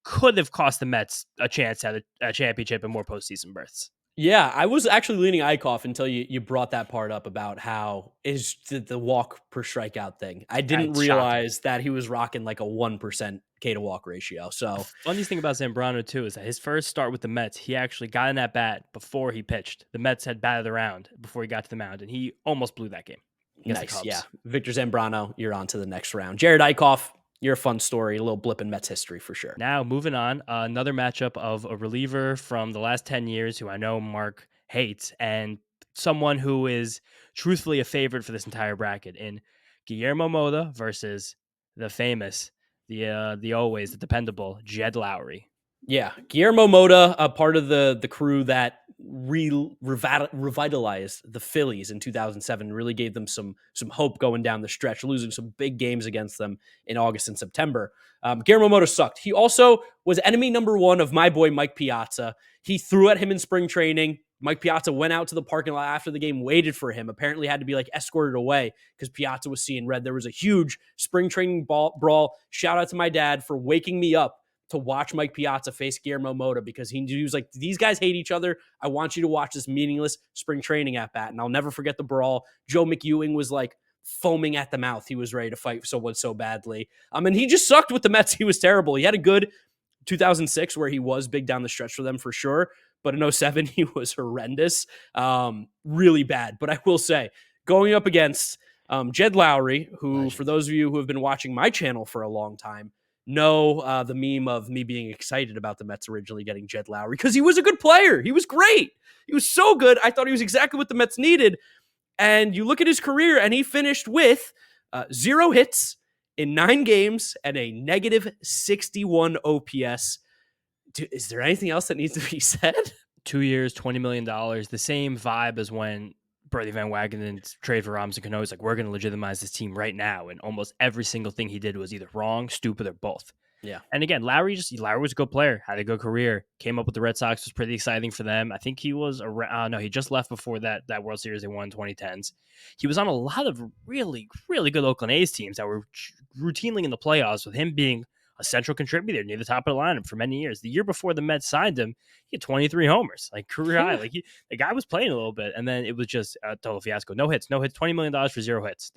could have cost the Mets a chance at a championship and more postseason berths. Yeah, I was actually leaning Eichhoff until you brought that part up about how is the walk per strikeout thing. I didn't realize that he was rocking like a 1% K to walk ratio. So the funniest thing about Zambrano too is that his first start with the Mets, he actually got in that bat before he pitched. The Mets had batted around before he got to the mound, and he almost blew that game. Nice, yeah. Victor Zambrano, you're on to the next round. Jared Eichhoff, you're a fun story, a little blip in Mets history for sure. Now, moving on, another matchup of a reliever from the last 10 years who I know Mark hates, and someone who is truthfully a favorite for this entire bracket in Guillermo Mota versus the famous, the always, the dependable Jed Lowry. Yeah, Guillermo Mota, a part of the crew that revitalized the Phillies in 2007, really gave them some hope going down the stretch, losing some big games against them in August and September. Guillermo Mota sucked. He also was enemy number one of my boy Mike Piazza. He threw at him in spring training. Mike Piazza went out to the parking lot after the game, waited for him, apparently had to be escorted away because Piazza was seeing red. There was a huge spring training brawl. Shout out to my dad for waking me up to watch Mike Piazza face Guillermo Mota because he was like, these guys hate each other. I want you to watch this meaningless spring training at bat. And I'll never forget the brawl. Joe McEwing was foaming at the mouth. He was ready to fight someone so badly. And he just sucked with the Mets. He was terrible. He had a good 2006 where he was big down the stretch for them for sure. But in 07, he was horrendous. Really bad. But I will say, going up against Jed Lowry, who, for those of you who have been watching my channel for a long time, know the meme of me being excited about the Mets originally getting Jed Lowry because he was a good player. He was great. He was so good. I thought he was exactly what the Mets needed. And you look at his career, and he finished with 0 hits in 9 games and a negative 61 OPS. Is there anything else that needs to be said? 2 years, $20 million. The same vibe as when Brody Van Wagenen's trade for Robinson Cano is we're going to legitimize this team right now. And almost every single thing he did was either wrong, stupid, or both. Yeah. And again, Lowry was a good player, had a good career, came up with the Red Sox, was pretty exciting for them. I think he was he just left before that World Series they won in 2010s. He was on a lot of really, really good Oakland A's teams that were routinely in the playoffs, with him being a central contributor near the top of the lineup for many years. The year before the Mets signed him, he had 23 homers, career high. The guy was playing a little bit, and then it was just a total fiasco. No hits, $20 million for 0 hits.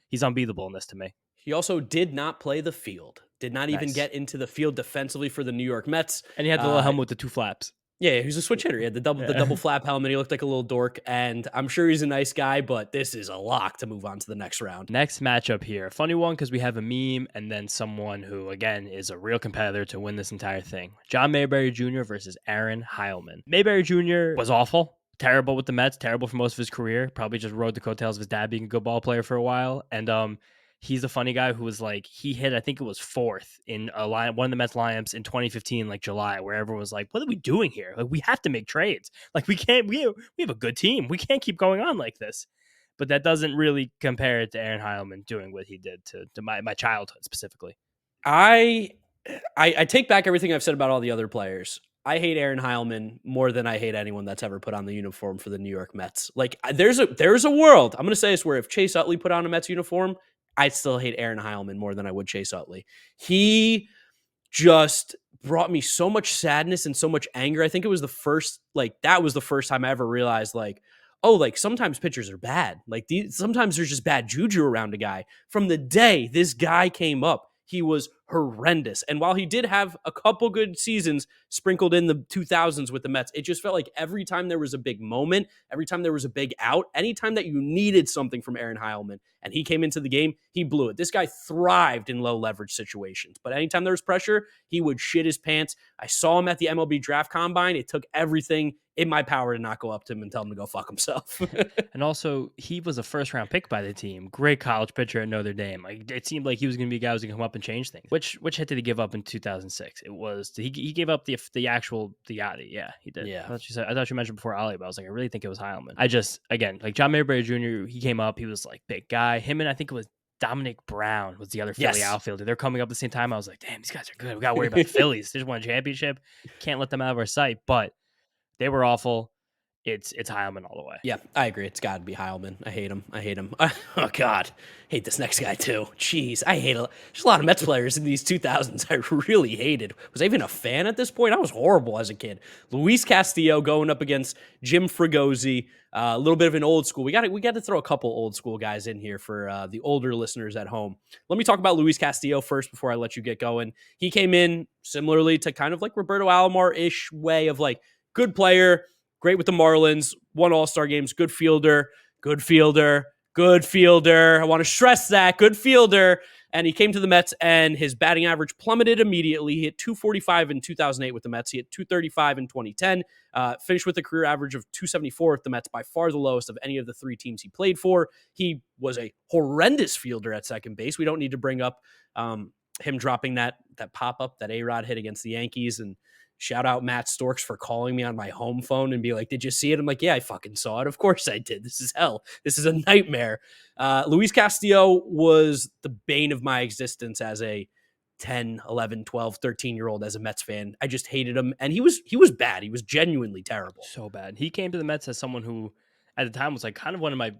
He's unbeatable in this to me. He also did not play the field. Did not even Nice. get into the field defensively for the New York Mets. And he had the little helmet with the 2 flaps. Yeah, he was a switch hitter. He had the double Yeah. flap helmet. He looked like a little dork, and I'm sure he's a nice guy, but this is a lock to move on to the next round. Next matchup here. Funny one because we have a meme and then someone who, again, is a real competitor to win this entire thing. John Mayberry Jr. versus Aaron Heilman. Mayberry Jr. was awful. Terrible with the Mets. Terrible for most of his career. Probably just rode the coattails of his dad being a good ball player for a while. And he's the funny guy who was like, he hit, I think it was 4th in one of the Mets lineups in 2015, like July, where everyone was like, what are we doing here? Like, we have to make trades. Like, we have a good team. We can't keep going on like this. But that doesn't really compare it to Aaron Heilman doing what he did to my childhood specifically. I take back everything I've said about all the other players. I hate Aaron Heilman more than I hate anyone that's ever put on the uniform for the New York Mets. Like there's a world, I'm going to say this, where if Chase Utley put on a Mets uniform, I'd still hate Aaron Heilman more than I would Chase Utley. He just brought me so much sadness and so much anger. I think it was the first time I ever realized oh, sometimes pitchers are bad. Sometimes there's just bad juju around a guy. From the day this guy came up, he was horrendous. And while he did have a couple good seasons sprinkled in the 2000s with the Mets, it just felt like every time there was a big moment, every time there was a big out, anytime that you needed something from Aaron Heilman and he came into the game, he blew it. This guy thrived in low leverage situations, but anytime there was pressure, he would shit his pants. I saw him at the MLB draft combine. It took everything in my power to not go up to him and tell him to go fuck himself. And also, he was a first-round pick by the team. Great college pitcher at Notre Dame. Like, it seemed like he was going to be a guy who was going to come up and change things. Which hit did he give up in 2006? It was he gave up the Yachty. Yeah, he did. Yeah. I thought you mentioned before Ali, but I was like, I really think it was Heilman. Like John Mayberry Jr., he came up. He was like big guy. Him and I think it was Dominic Brown was the other Philly outfielder. They're coming up at the same time. I was like, damn, these guys are good. We got to worry about the Phillies. They just won a championship. Can't let them out of our sight. But they were awful. It's Heilman all the way. Yeah, I agree. It's got to be Heilman. I hate him. Oh, God. Hate this next guy, too. Jeez, there's a lot of Mets players in these 2000s I really hated. Was I even a fan at this point? I was horrible as a kid. Luis Castillo going up against Jim Fregosi. A little bit of an old school. We got to throw a couple old school guys in here for the older listeners at home. Let me talk about Luis Castillo first before I let you get going. He came in similarly to kind of like Roberto Alomar-ish way of like good player, great with the Marlins, won All-Star games, good fielder. I want to stress that, good fielder. And he came to the Mets, and his batting average plummeted immediately. He hit 245 in 2008 with the Mets. He hit 235 in 2010. Finished with a career average of 274 with the Mets, by far the lowest of any of the 3 teams he played for. He was a horrendous fielder at second base. We don't need to bring up him dropping that pop-up that A-Rod hit against the Yankees, and shout out Matt Storks for calling me on my home phone and be like, did you see it? I'm like, yeah, I fucking saw it. Of course I did. This is hell. This is a nightmare. Luis Castillo was the bane of my existence as a 10, 11, 12, 13-year-old as a Mets fan. I just hated him. And he was bad. He was genuinely terrible. So bad. He came to the Mets as someone who at the time was like kind of one of my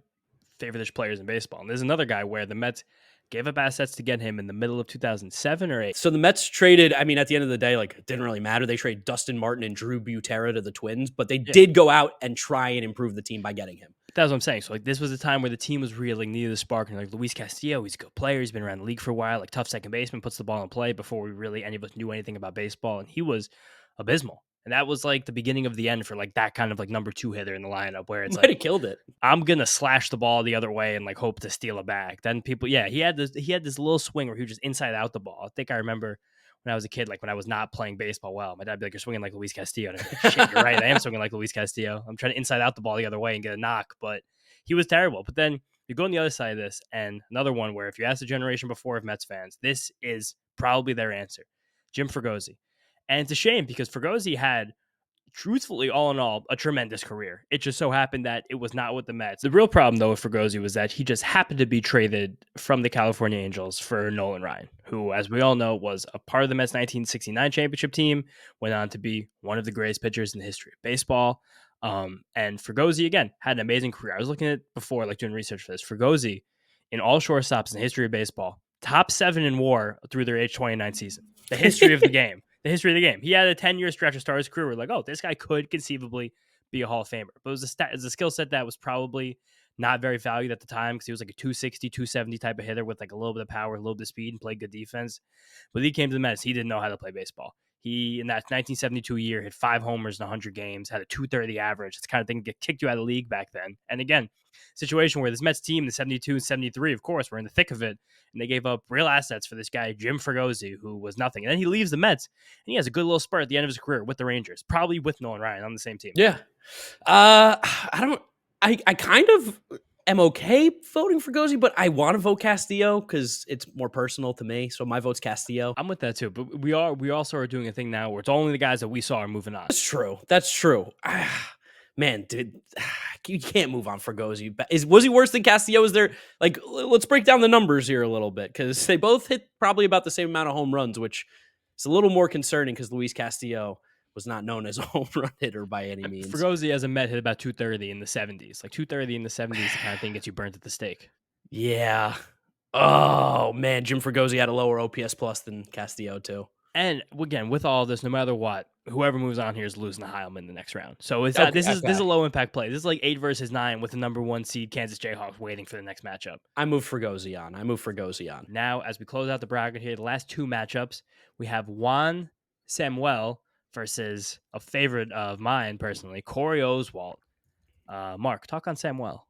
favorite players in baseball. And there's another guy where the Mets gave up assets to get him in the middle of 2007 or 8. So the Mets traded, at the end of the day, it didn't really matter. They traded Dustin Martin and Drew Butera to the Twins, but they did go out and try and improve the team by getting him. That's what I'm saying. So this was a time where the team was reeling, needed a spark. And Luis Castillo, he's a good player. He's been around the league for a while, tough second baseman, puts the ball in play before any of us knew anything about baseball. And he was abysmal. And that was the beginning of the end for that kind of number 2 hitter in the lineup where it's might have killed it. I'm gonna slash the ball the other way and hope to steal it back. Then people, he had this little swing where he would just inside out the ball. I think I remember when I was a kid, when I was not playing baseball well, my dad would be like, "You're swinging like Luis Castillo." And I'm like, shit, you're right. I am swinging like Luis Castillo. I'm trying to inside out the ball the other way and get a knock, but he was terrible. But then you go on the other side of this, and another one where if you ask the generation before of Mets fans, this is probably their answer: Jim Fregosi. And it's a shame because Fregosi had, truthfully, all in all, a tremendous career. It just so happened that it was not with the Mets. The real problem, though, with Fregosi was that he just happened to be traded from the California Angels for Nolan Ryan, who, as we all know, was a part of the Mets' 1969 championship team, went on to be one of the greatest pitchers in the history of baseball. And Fregosi, again, had an amazing career. I was looking at before, doing research for this. Fregosi, in all shortstops in the history of baseball, top 7 in WAR through their age 29 season. The history of the game. The history of the game. He had a 10-year stretch to start his career. We're like, oh, this guy could conceivably be a Hall of Famer. But it was a skill set that was probably not very valued at the time because he was like a 260, 270 type of hitter with like a little bit of power, a little bit of speed, and played good defense. But he came to the Mets, he didn't know how to play baseball. He, in that 1972 year, hit 5 homers in 100 games, had a 230 average. It's the kind of thing that get kicked you out of the league back then. And again, situation where this Mets team, the 72 and 73, of course, were in the thick of it, and they gave up real assets for this guy, Jim Fregosi, who was nothing. And then he leaves the Mets, and he has a good little spurt at the end of his career with the Rangers, probably with Nolan Ryan on the same team. Yeah. I kind of am okay voting for Gozi, but I want to vote Castillo because it's more personal to me. So my vote's Castillo. I'm with that too, but we also are doing a thing now where it's only the guys that we saw are moving on. That's true. Man, dude, you can't move on for Gozi. Was he worse than Castillo? Is there, like, let's break down the numbers here a little bit, because they both hit probably about the same amount of home runs, which is a little more concerning because Luis Castillo was not known as a home run hitter by any means. Fregosi as a Met hit about 230 in the 70s. Like 230 in the 70s, the kind of thing gets you burnt at the stake. Yeah. Oh, man, Jim Fregosi had a lower OPS plus than Castillo, too. And again, with all this, no matter what, whoever moves on here is losing to Heilman in the next round. So it's this is a low impact play. This is like 8 versus 9 with the number 1 seed Kansas Jayhawks waiting for the next matchup. I move Fregosi on. Now, as we close out the bracket here, the last 2 matchups, we have Juan Samuel versus a favorite of mine personally, Corey Oswalt. Mark, talk on Samuel.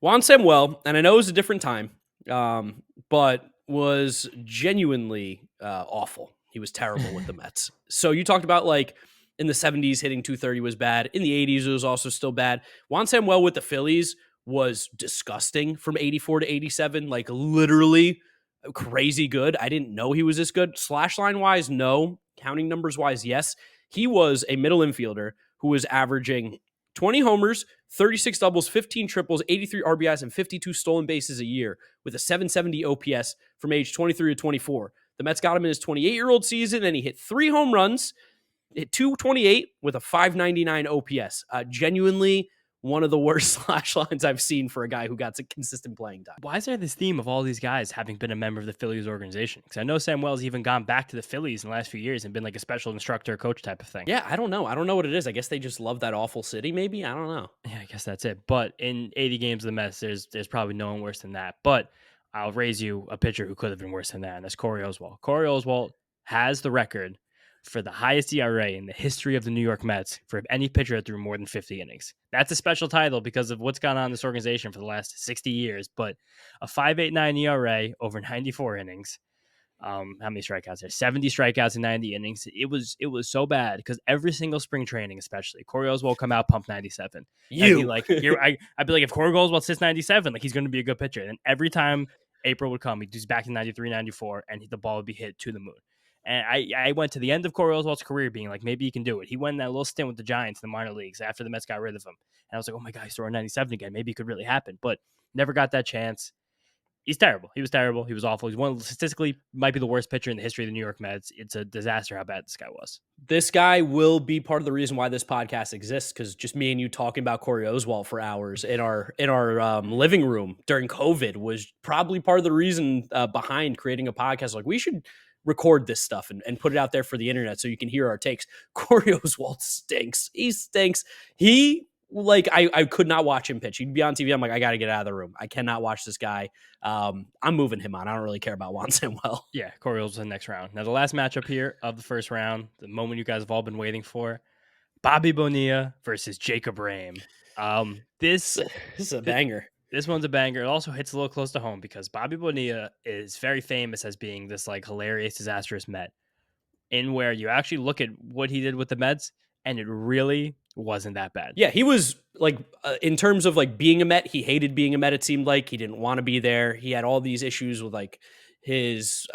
Juan Samuel, and I know it was a different time, but was genuinely awful. He was terrible with the Mets. So you talked about, like, in the 70s, hitting 230 was bad. In the 80s, it was also still bad. Juan Samuel with the Phillies was disgusting from 84 to 87, like literally crazy good. I didn't know he was this good. Slash line wise, no. Counting numbers wise, yes. He was a middle infielder who was averaging 20 homers, 36 doubles, 15 triples, 83 RBIs, and 52 stolen bases a year with a 770 OPS from age 23 to 24. The Mets got him in his 28-year-old season, and he hit 3 home runs, hit 228 with a 599 OPS. Genuinely one of the worst slash lines I've seen for a guy who got consistent playing time. Why is there this theme of all these guys having been a member of the Phillies organization? Because I know Samuel's even gone back to the Phillies in the last few years and been like a special instructor, coach type of thing. Yeah, I don't know. I don't know what it is. I guess they just love that awful city, maybe? I don't know. Yeah, I guess that's it. But in 80 games of the Mets, there's probably no one worse than that. But I'll raise you a pitcher who could have been worse than that, and that's Corey Oswalt. Corey Oswalt has the record for the highest ERA in the history of the New York Mets for any pitcher that threw more than 50 innings. That's a special title because of what's gone on in this organization for the last 60 years, but a 5.89 ERA over 94 innings. How many strikeouts there? 70 strikeouts in 90 innings. It was so bad because every single spring training, especially, Corey Oswalt will come out pump 97. I'd be like, if Corey Oswalt sits 97, like he's going to be a good pitcher. And every time April would come, he'd do back in 93, 94, and the ball would be hit to the moon. And I went to the end of Corey Oswalt's career being like, maybe he can do it. He went in that little stint with the Giants in the minor leagues after the Mets got rid of him. And I was like, oh my God, he's throwing 97 again. Maybe it could really happen. But never got that chance. He's terrible. He was terrible. He was awful. He's statistically might be the worst pitcher in the history of the New York Mets. It's a disaster how bad this guy was. This guy will be part of the reason why this podcast exists, because just me and you talking about Corey Oswalt for hours in our living room during COVID was probably part of the reason behind creating a podcast. Like, we should record this stuff and put it out there for the internet so you can hear our takes. Corey Oswalt stinks. He stinks. I could not watch him pitch. He'd be on TV. I'm like, I got to get out of the room. I cannot watch this guy. I'm moving him on. I don't really care about Juan Samuel. Yeah, Corey Oswalt's in the next round. Now, the last matchup here of the first round, the moment you guys have all been waiting for, Bobby Bonilla versus Jacob Rhame. This is a banger. This one's a banger. It also hits a little close to home because Bobby Bonilla is very famous as being this like hilarious, disastrous Met, in where you actually look at what he did with the Mets, and it really wasn't that bad. Yeah, he was like, in terms of like being a Met, he hated being a Met. It seemed like he didn't want to be there. He had all these issues with like his,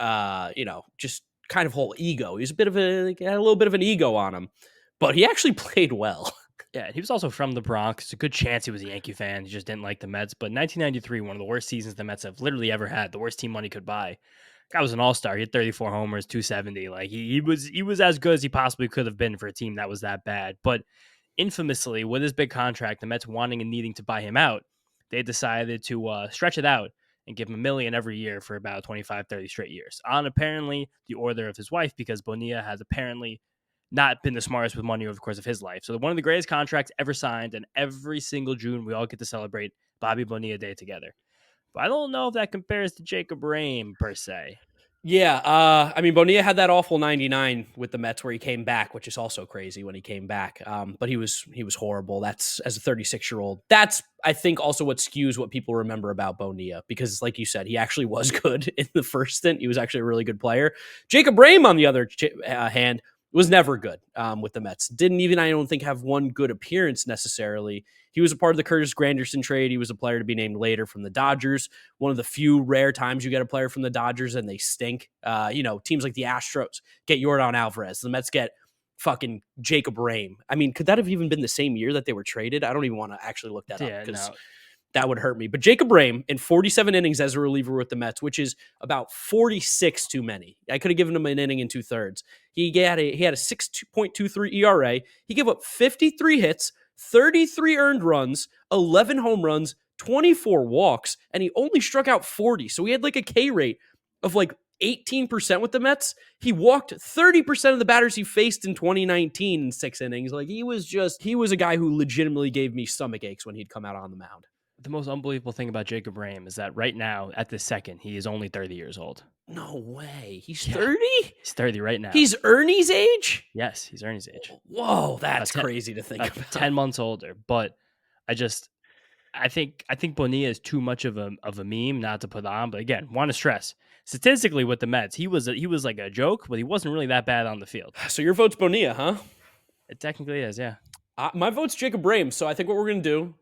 just kind of whole ego. He was had a little bit of an ego on him, but he actually played well. Yeah, he was also from the Bronx. It's a good chance he was a Yankee fan. He just didn't like the Mets. But 1993, one of the worst seasons the Mets have literally ever had, the worst team money could buy. Guy was an all-star. He had 34 homers, 270. Like he was as good as he possibly could have been for a team that was that bad. But infamously, with his big contract, the Mets wanting and needing to buy him out, they decided to stretch it out and give him $1 million every year for about 25, 30 straight years. On apparently the order of his wife, because Bonilla has apparently not been the smartest with money over the course of his life. So one of the greatest contracts ever signed, and every single June we all get to celebrate Bobby Bonilla day together. But I don't know if that compares to Jacob Rhame per se. Yeah, I mean, Bonilla had that awful 99 with the Mets where he came back, which is also crazy when he came back. But he was horrible. That's as a 36-year-old. That's I think also what skews what people remember about Bonilla because, like you said, he actually was good in the first stint. He was actually a really good player. Jacob Rhame, on the other hand, was never good with the Mets. Didn't even, I don't think, have one good appearance necessarily. He was a part of the Curtis Granderson trade. He was a player to be named later from the Dodgers. One of the few rare times you get a player from the Dodgers and they stink. Teams like the Astros get Yordan Alvarez. The Mets get fucking Jacob Rhame. I mean, could that have even been the same year that they were traded? I don't even want to actually look that up Yeah, because no. that would hurt me. But Jacob Rhame in 47 innings as a reliever with the Mets, which is about 46 too many. I could have given him an inning and 2/3. He had a 6.23 ERA. He gave up 53 hits, 33 earned runs, 11 home runs, 24 walks, and he only struck out 40. So he had like a K rate of like 18% with the Mets. He walked 30% of the batters he faced in 2019 in 6 innings. Like he was a guy who legitimately gave me stomach aches when he'd come out on the mound. The most unbelievable thing about Jacob Rhame is that right now, at this second, he is only 30 years old. No way. He's Yeah. 30? He's 30 right now. He's Ernie's age? Yes, he's Ernie's age. Whoa, that's About 10 crazy to think about. 10 months older. But I think Bonilla is too much of a meme not to put on. But again, want to stress statistically with the Mets, he was like a joke, but he wasn't really that bad on the field. So your vote's Bonilla, huh? It technically is, yeah. My vote's Jacob Rhame. So I think what we're gonna do.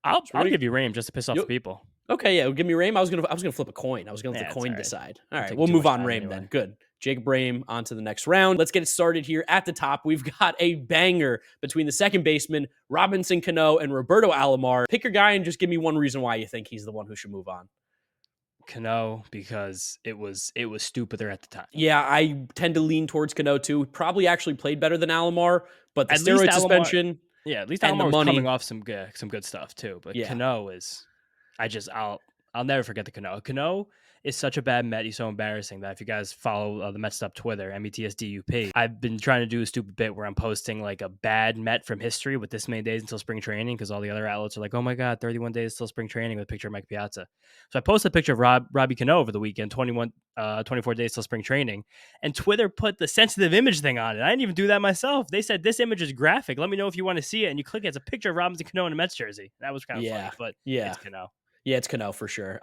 I'll give you Rhame just to piss off the people. Okay, yeah, give me Rhame. I was gonna flip a coin. I was gonna let the coin decide. All right, we'll too move much on time Rhame anyway. then. Good. Jacob Rhame on to the next round. Let's get it started here at the top. We've got a banger between the second baseman, Robinson Cano, and Roberto Alomar. Pick your guy and just give me one reason why you think he's the one who should move on. Cano, because it was stupider at the time. Yeah, I tend to lean towards Cano too. Probably actually played better than Alomar, but the At steroid least suspension. Yeah, at least and the Alomar was money. coming off some good stuff too. But Yeah. Cano is, I'll never forget the Cano. Cano is such a bad Met. He's so embarrassing that if you guys follow the Mets'd Twitter, METSDUP, I've been trying to do a stupid bit where I'm posting like a bad Met from history with this many days until spring training because all the other outlets are like, oh my God, 31 days till spring training with a picture of Mike Piazza. So I posted a picture of Robbie Cano over the weekend, 24 days till spring training, and Twitter put the sensitive image thing on it. I didn't even do that myself. They said this image is graphic. Let me know if you want to see it, and you click it. It's a picture of Robinson Cano in a Mets jersey. That was kind of funny, but yeah, it's Cano. Yeah, it's Cano for sure.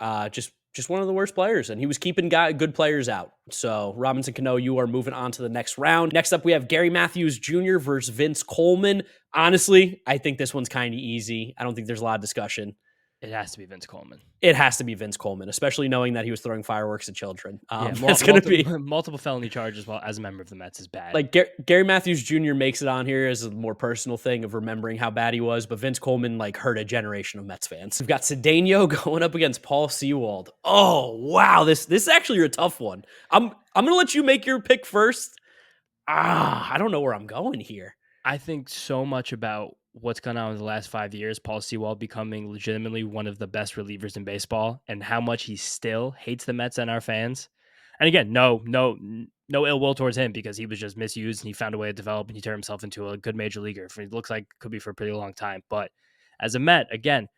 Just one of the worst players, and he was keeping good players out. So Robinson Cano, you are moving on to the next round. Next up, we have Gary Matthews Jr. versus Vince Coleman. Honestly, I think this one's kind of easy. I don't think there's a lot of discussion. It has to be Vince Coleman. It has to be Vince Coleman, especially knowing that he was throwing fireworks at children. That's going to be multiple felony charges while as a member of the Mets is bad. Like Gary Matthews Jr. makes it on here as a more personal thing of remembering how bad he was, but Vince Coleman like hurt a generation of Mets fans. We've got Cedeno going up against Paul Sewald. Oh wow, this is actually a tough one. I'm gonna let you make your pick first. I don't know where I'm going here. I think so much about what's gone on in the last 5 years, Paul Sewald becoming legitimately one of the best relievers in baseball, and how much he still hates the Mets and our fans. And again, no ill will towards him because he was just misused and he found a way to develop and he turned himself into a good major leaguer. It looks like could be for a pretty long time. But as a Met, again,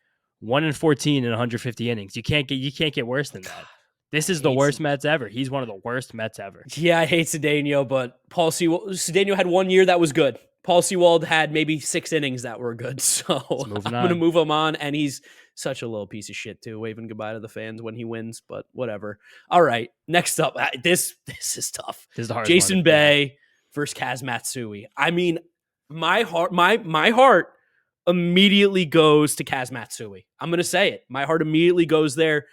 1-14 in 150 innings. You can't get worse than that. This is the worst Mets ever. He's one of the worst Mets ever. Yeah, I hate Cedeno, but Cedeno had 1 year that was good. Paul Sewald had maybe 6 innings that were good. So I'm going to move him on. And he's such a little piece of shit, too, waving goodbye to the fans when he wins. But whatever. All right. Next up, this is tough. This is the hardest Jason one Bay versus Kaz Matsui. I mean, my heart immediately goes to Kaz Matsui. I'm going to say it. My heart immediately goes there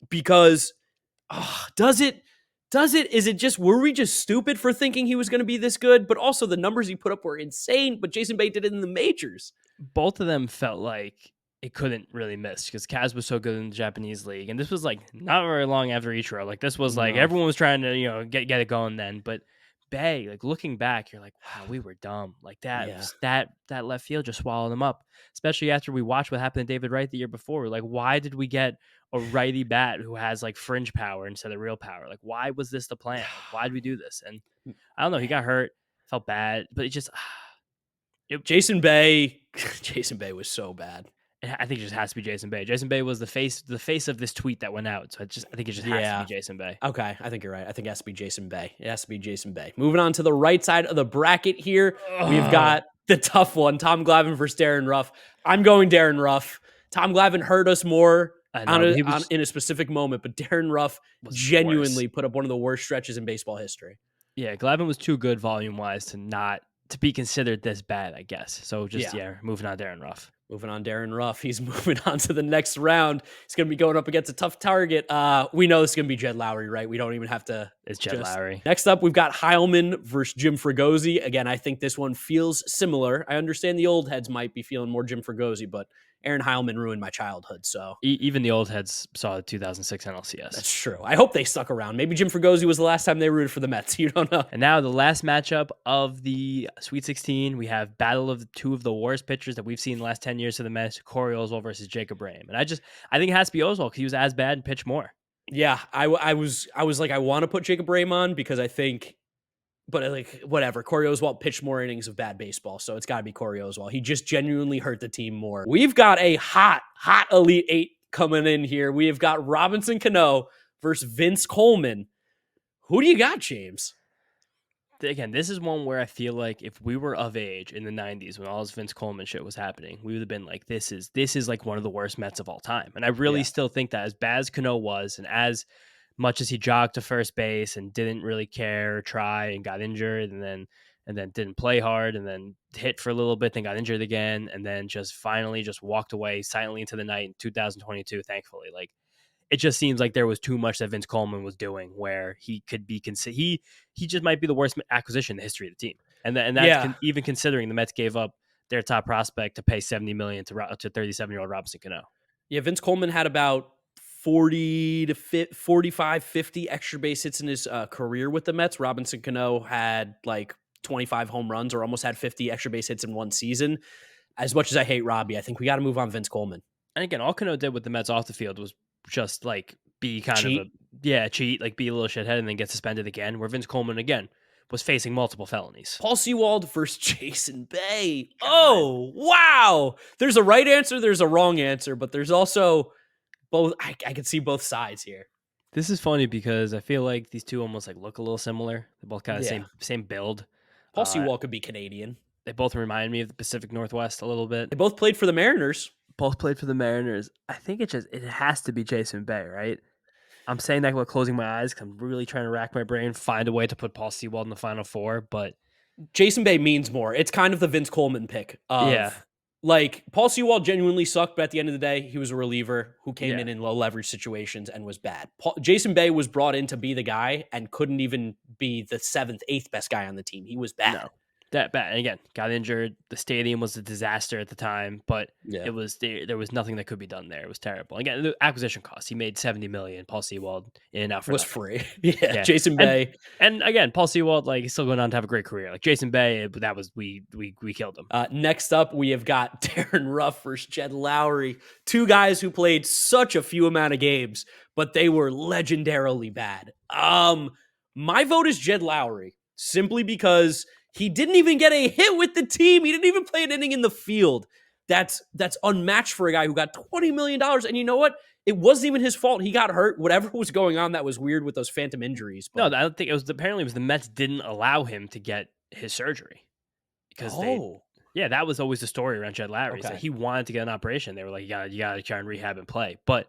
because does it? Is it just, were we just stupid for thinking he was going to be this good? But also the numbers he put up were insane, but Jason Bay did it in the majors. Both of them felt like it couldn't really miss because Kaz was so good in the Japanese league. And this was like not very long after Ichiro. Like this was like everyone was trying to, get it going then. But Bay, like looking back, you're like, wow, we were dumb. Like that left field just swallowed them up. Especially after we watched what happened to David Wright the year before. We're like, why did we get a righty bat who has like fringe power instead of real power? Like, why was this the plan? Like, why did we do this? And I don't know. He got hurt, felt bad, but it just Jason Bay was so bad. I think it just has to be Jason Bay. Jason Bay was the face of this tweet that went out. So I think it just has to be Yeah. Jason Bay. Okay, I think you're right. I think it has to be Jason Bay. It has to be Jason Bay. Moving on to the right side of the bracket here, we've Ugh. got the tough one: Tom Glavine versus Darren Ruff. I'm going Darren Ruff. Tom Glavine hurt us more I know, but he was in a specific moment, but Darren Ruff worse. genuinely put up one of the worst stretches in baseball history. Yeah, Glavine was too good volume wise to be considered this bad, I guess. So just Yeah. moving on, Darren Ruff. Moving on, Darren Ruff. He's moving on to the next round. He's going to be going up against a tough target. We know this is going to be Jed Lowry, right? We don't even have to. It's Jed Lowry. Next up, we've got Heilman versus Jim Fregosi. Again, I think this one feels similar. I understand the old heads might be feeling more Jim Fregosi, but Aaron Heilman ruined my childhood, so. Even the old heads saw the 2006 NLCS. That's true. I hope they stuck around. Maybe Jim Fregosi was the last time they rooted for the Mets. You don't know. And now the last matchup of the Sweet 16, we have battle of two of the worst pitchers that we've seen in the last 10 years for the Mets, Corey Oswalt versus Jacob Brame. And I think it has to be Oswalt because he was as bad and pitched more. Yeah, I was like, I want to put Jacob Brame on because I think, but like, whatever. Corey Oswalt pitched more innings of bad baseball, so it's got to be Corey Oswalt. He just genuinely hurt the team more. We've got a hot Elite Eight coming in here. We have got Robinson Cano versus Vince Coleman. Who do you got, James? Again, this is one where I feel like if we were of age in the 90s when all this Vince Coleman shit was happening, we would have been like, this is like one of the worst Mets of all time. And I really still think that as bad as Cano was and as much as he jogged to first base and didn't really care or try and got injured and then didn't play hard and then hit for a little bit, then got injured again, and then just finally just walked away silently into the night in 2022, thankfully. Like, it just seems like there was too much that Vince Coleman was doing where he could be he just might be the worst acquisition in the history of the team. And that's even considering the Mets gave up their top prospect to pay $70 million to 37-year-old Robinson Cano. Yeah, Vince Coleman had about 40 to 45, 50 extra base hits in his career with the Mets. Robinson Cano had like 25 home runs or almost had 50 extra base hits in one season. As much as I hate Robbie, I think we got to move on Vince Coleman. And again, all Cano did with the Mets off the field was just like be kind cheat. of cheat, like be a little shithead and then get suspended again, where Vince Coleman again was facing multiple felonies. Paul Sewald versus Jason Bay. God. Oh, wow. There's a right answer, there's a wrong answer, but there's also both. I can see both sides here. This is funny because I feel like these two almost like look a little similar. They're both kind of same build. Paul Sewald could be Canadian. They both remind me of the Pacific Northwest a little bit. They both played for the Mariners. I think it has to be Jason Bay, right? I'm saying that while closing my eyes because I'm really trying to rack my brain, find a way to put Paul Sewald in the Final Four, but Jason Bay means more. It's kind of the Vince Coleman pick. Like, Paul Sewald genuinely sucked, but at the end of the day, he was a reliever who came in low leverage situations and was bad. Jason Bay was brought in to be the guy and couldn't even be the 7th, 8th best guy on the team. He was bad. No. That bad. And again, got injured. The stadium was a disaster at the time, but there was nothing that could be done there. It was terrible. Again, the acquisition cost. He made $70 million. Paul Sewald in and out for was nothing. Free. Jason Bay. And again, Paul Sewald, like, he's still going on to have a great career. Like Jason Bay, that was we killed him. Next up, we have got Darren Ruff versus Jed Lowry. Two guys who played such a few amount of games, but they were legendarily bad. My vote is Jed Lowry, simply because he didn't even get a hit with the team. He didn't even play an inning in the field. That's unmatched for a guy who got $20 million. And you know what? It wasn't even his fault. He got hurt. Whatever was going on, that was weird with those phantom injuries. But no, I don't think it was. Apparently, it was the Mets didn't allow him to get his surgery because that was always the story around Jed Lowry. Okay. So he wanted to get an operation. They were like, you gotta try and rehab and play. But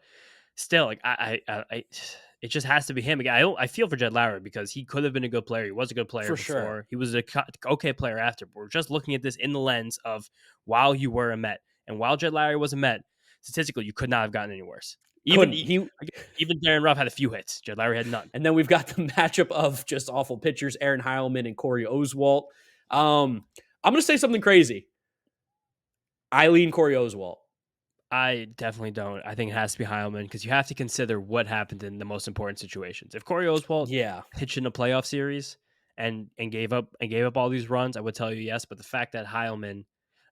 still, like it just has to be him. Again, I feel for Jed Lowry because he could have been a good player. He was a good player before. Sure. He was a okay player after. But we're just looking at this in the lens of while you were a Met. And while Jed Lowry was a Met, statistically, you could not have gotten any worse. Even Darren Ruff had a few hits. Jed Lowry had none. And then we've got the matchup of just awful pitchers, Aaron Heilman and Corey Oswalt. I'm going to say something crazy. I lean Corey Oswalt. I definitely don't. I think it has to be Heilman because you have to consider what happened in the most important situations. If Corey Oswalt pitched in a playoff series and gave up all these runs, I would tell you yes. But the fact that Heilman,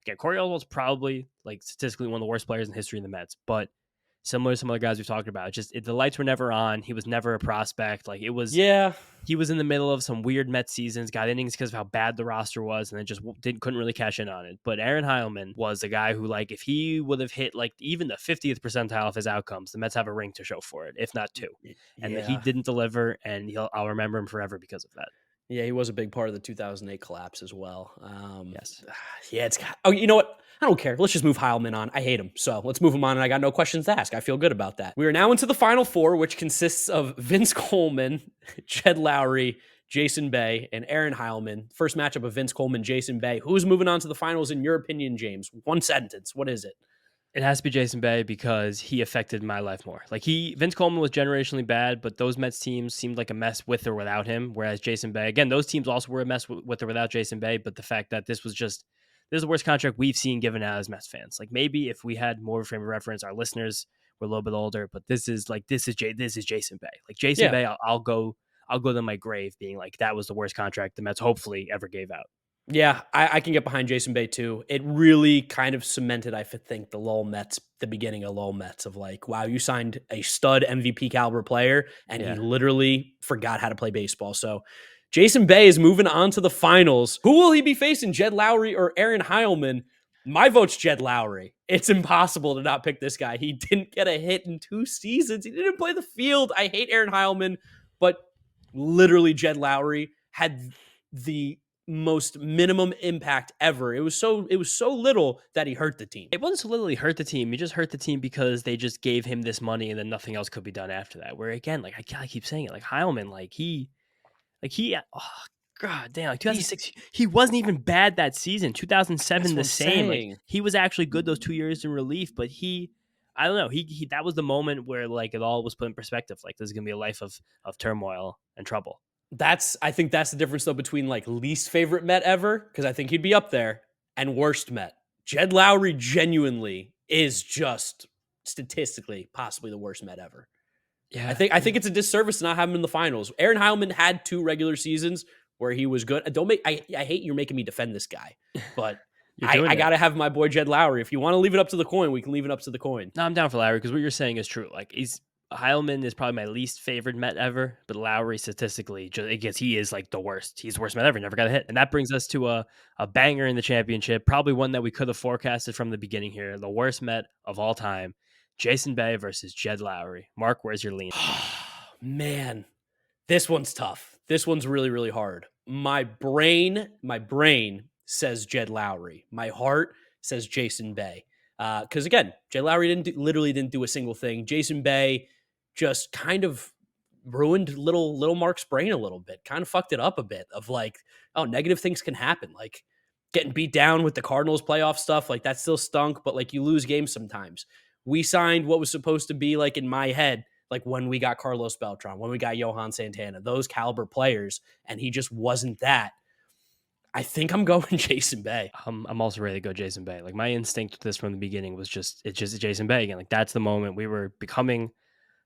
again, Corey Oswalt's probably like statistically one of the worst players in history in the Mets, but similar to some other guys we've talked about. The lights were never on. He was never a prospect. Like, Yeah. he was in the middle of some weird Mets seasons, got innings because of how bad the roster was, and then just couldn't really cash in on it. But Aaron Heilman was a guy who, like, if he would have hit like even the 50th percentile of his outcomes, the Mets have a ring to show for it, if not two. And he Yeah. didn't deliver, and I'll remember him forever because of that. Yeah, he was a big part of the 2008 collapse as well. Yes. Yeah, it's got. Oh, you know what? I don't care. Let's just move Heilman on. I hate him. So let's move him on, and I got no questions to ask. I feel good about that. We are now into the final four, which consists of Vince Coleman, Jed Lowry, Jason Bay, and Aaron Heilman. First matchup of Vince Coleman, Jason Bay. Who's moving on to the finals in your opinion, James? One sentence. What is it? It has to be Jason Bay because he affected my life more. Like, Vince Coleman was generationally bad, but those Mets teams seemed like a mess with or without him. Whereas Jason Bay, again, those teams also were a mess with or without Jason Bay. But the fact that this is the worst contract we've seen given out as Mets fans. Like, maybe if we had more of a frame of reference, our listeners were a little bit older. But this is Jason Bay. Like, Jason Bay, I'll go to my grave being like, that was the worst contract the Mets hopefully ever gave out. Yeah, I can get behind Jason Bay too. It really kind of cemented, I think, the beginning of Lowell Mets of like, wow, you signed a stud MVP caliber player and he literally forgot how to play baseball. So Jason Bay is moving on to the finals. Who will he be facing, Jed Lowry or Aaron Heilman? My vote's Jed Lowry. It's impossible to not pick this guy. He didn't get a hit in 2 seasons. He didn't play the field. I hate Aaron Heilman, but literally Jed Lowry had the most minimum impact ever. It was so little that he hurt the team. It wasn't so little he hurt the team. He just hurt the team because they just gave him this money and then nothing else could be done after that. Where again, like I keep saying it, like Heilman, oh god damn, like 2006, he wasn't even bad that season. 2007, the same. Like, he was actually good those 2 years in relief, but I don't know. He that was the moment where like it all was put in perspective. Like, this is gonna be a life of turmoil and trouble. I think that's the difference though between like least favorite Met ever, because I think he'd be up there, and worst Met. Jed Lowry genuinely is just statistically possibly the worst Met ever. Yeah, I think it's a disservice to not have him in the finals. Aaron Heilman had 2 regular seasons where he was good. I hate you're making me defend this guy, but I gotta have my boy Jed Lowry. If you want to leave it up to the coin, we can leave it up to the coin. No, I'm down for Lowry because what you're saying is true. Like, Heilman is probably my least favorite Met ever, but Lowry statistically, he is like the worst. He's the worst Met ever. Never got a hit. And that brings us to a banger in the championship, probably one that we could have forecasted from the beginning here. The worst Met of all time, Jason Bay versus Jed Lowry. Mark, where's your lean? Man, this one's tough. This one's really, really hard. My brain says Jed Lowry. My heart says Jason Bay. Because again, Jed Lowry literally didn't do a single thing. Jason Bay just kind of ruined little Mark's brain a little bit, kind of fucked it up a bit of like, oh, negative things can happen. Like getting beat down with the Cardinals playoff stuff, like that still stunk, but like you lose games sometimes. We signed what was supposed to be like in my head, like when we got Carlos Beltran, when we got Johan Santana, those caliber players, and he just wasn't that. I think I'm going Jason Bay. I'm also ready to go Jason Bay. Like, my instinct with this from the beginning was it's just Jason Bay again. Like, that's the moment we were becoming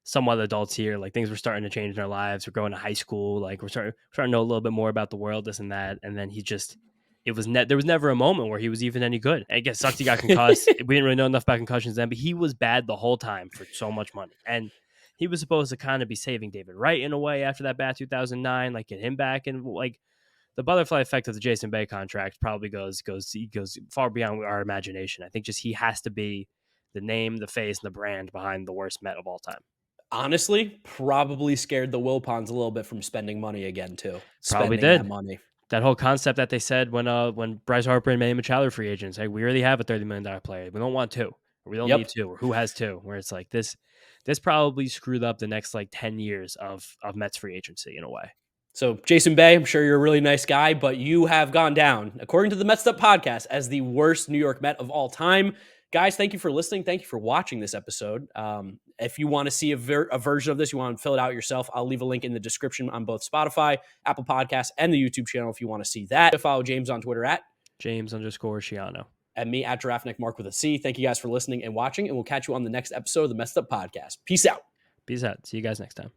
somewhat adults here. Like, things were starting to change in our lives. We're going to high school. Like, we're starting to know a little bit more about the world, this and that. And then there was never a moment where he was even any good. I guess sucks he got concussed. We didn't really know enough about concussions then, but he was bad the whole time for so much money. And he was supposed to kind of be saving David Wright in a way after that bad 2009, like get him back. And like, the butterfly effect of the Jason Bay contract probably goes far beyond our imagination. I think just he has to be the name, the face, and the brand behind the worst Met of all time. Honestly, probably scared the Wilpons a little bit from spending money again too. Probably spending did. That money. That whole concept that they said when Bryce Harper and Manny Machado free agents, hey, we already have a $30 million player. We don't want 2. Or we don't need 2. Or who has 2? Where it's like this probably screwed up the next like 10 years of Mets free agency in a way. So, Jason Bay, I'm sure you're a really nice guy, but you have gone down, according to the Mets'd podcast, as the worst New York Met of all time. Guys, thank you for listening. Thank you for watching this episode. If you want to see a version of this, you want to fill it out yourself, I'll leave a link in the description on both Spotify, Apple Podcasts, and the YouTube channel if you want to see that. Follow James on Twitter at James_Schiano. And me at GiraffeNeckMarc with a C. Thank you guys for listening and watching, and we'll catch you on the next episode of the Mets'd podcast. Peace out. Peace out. See you guys next time.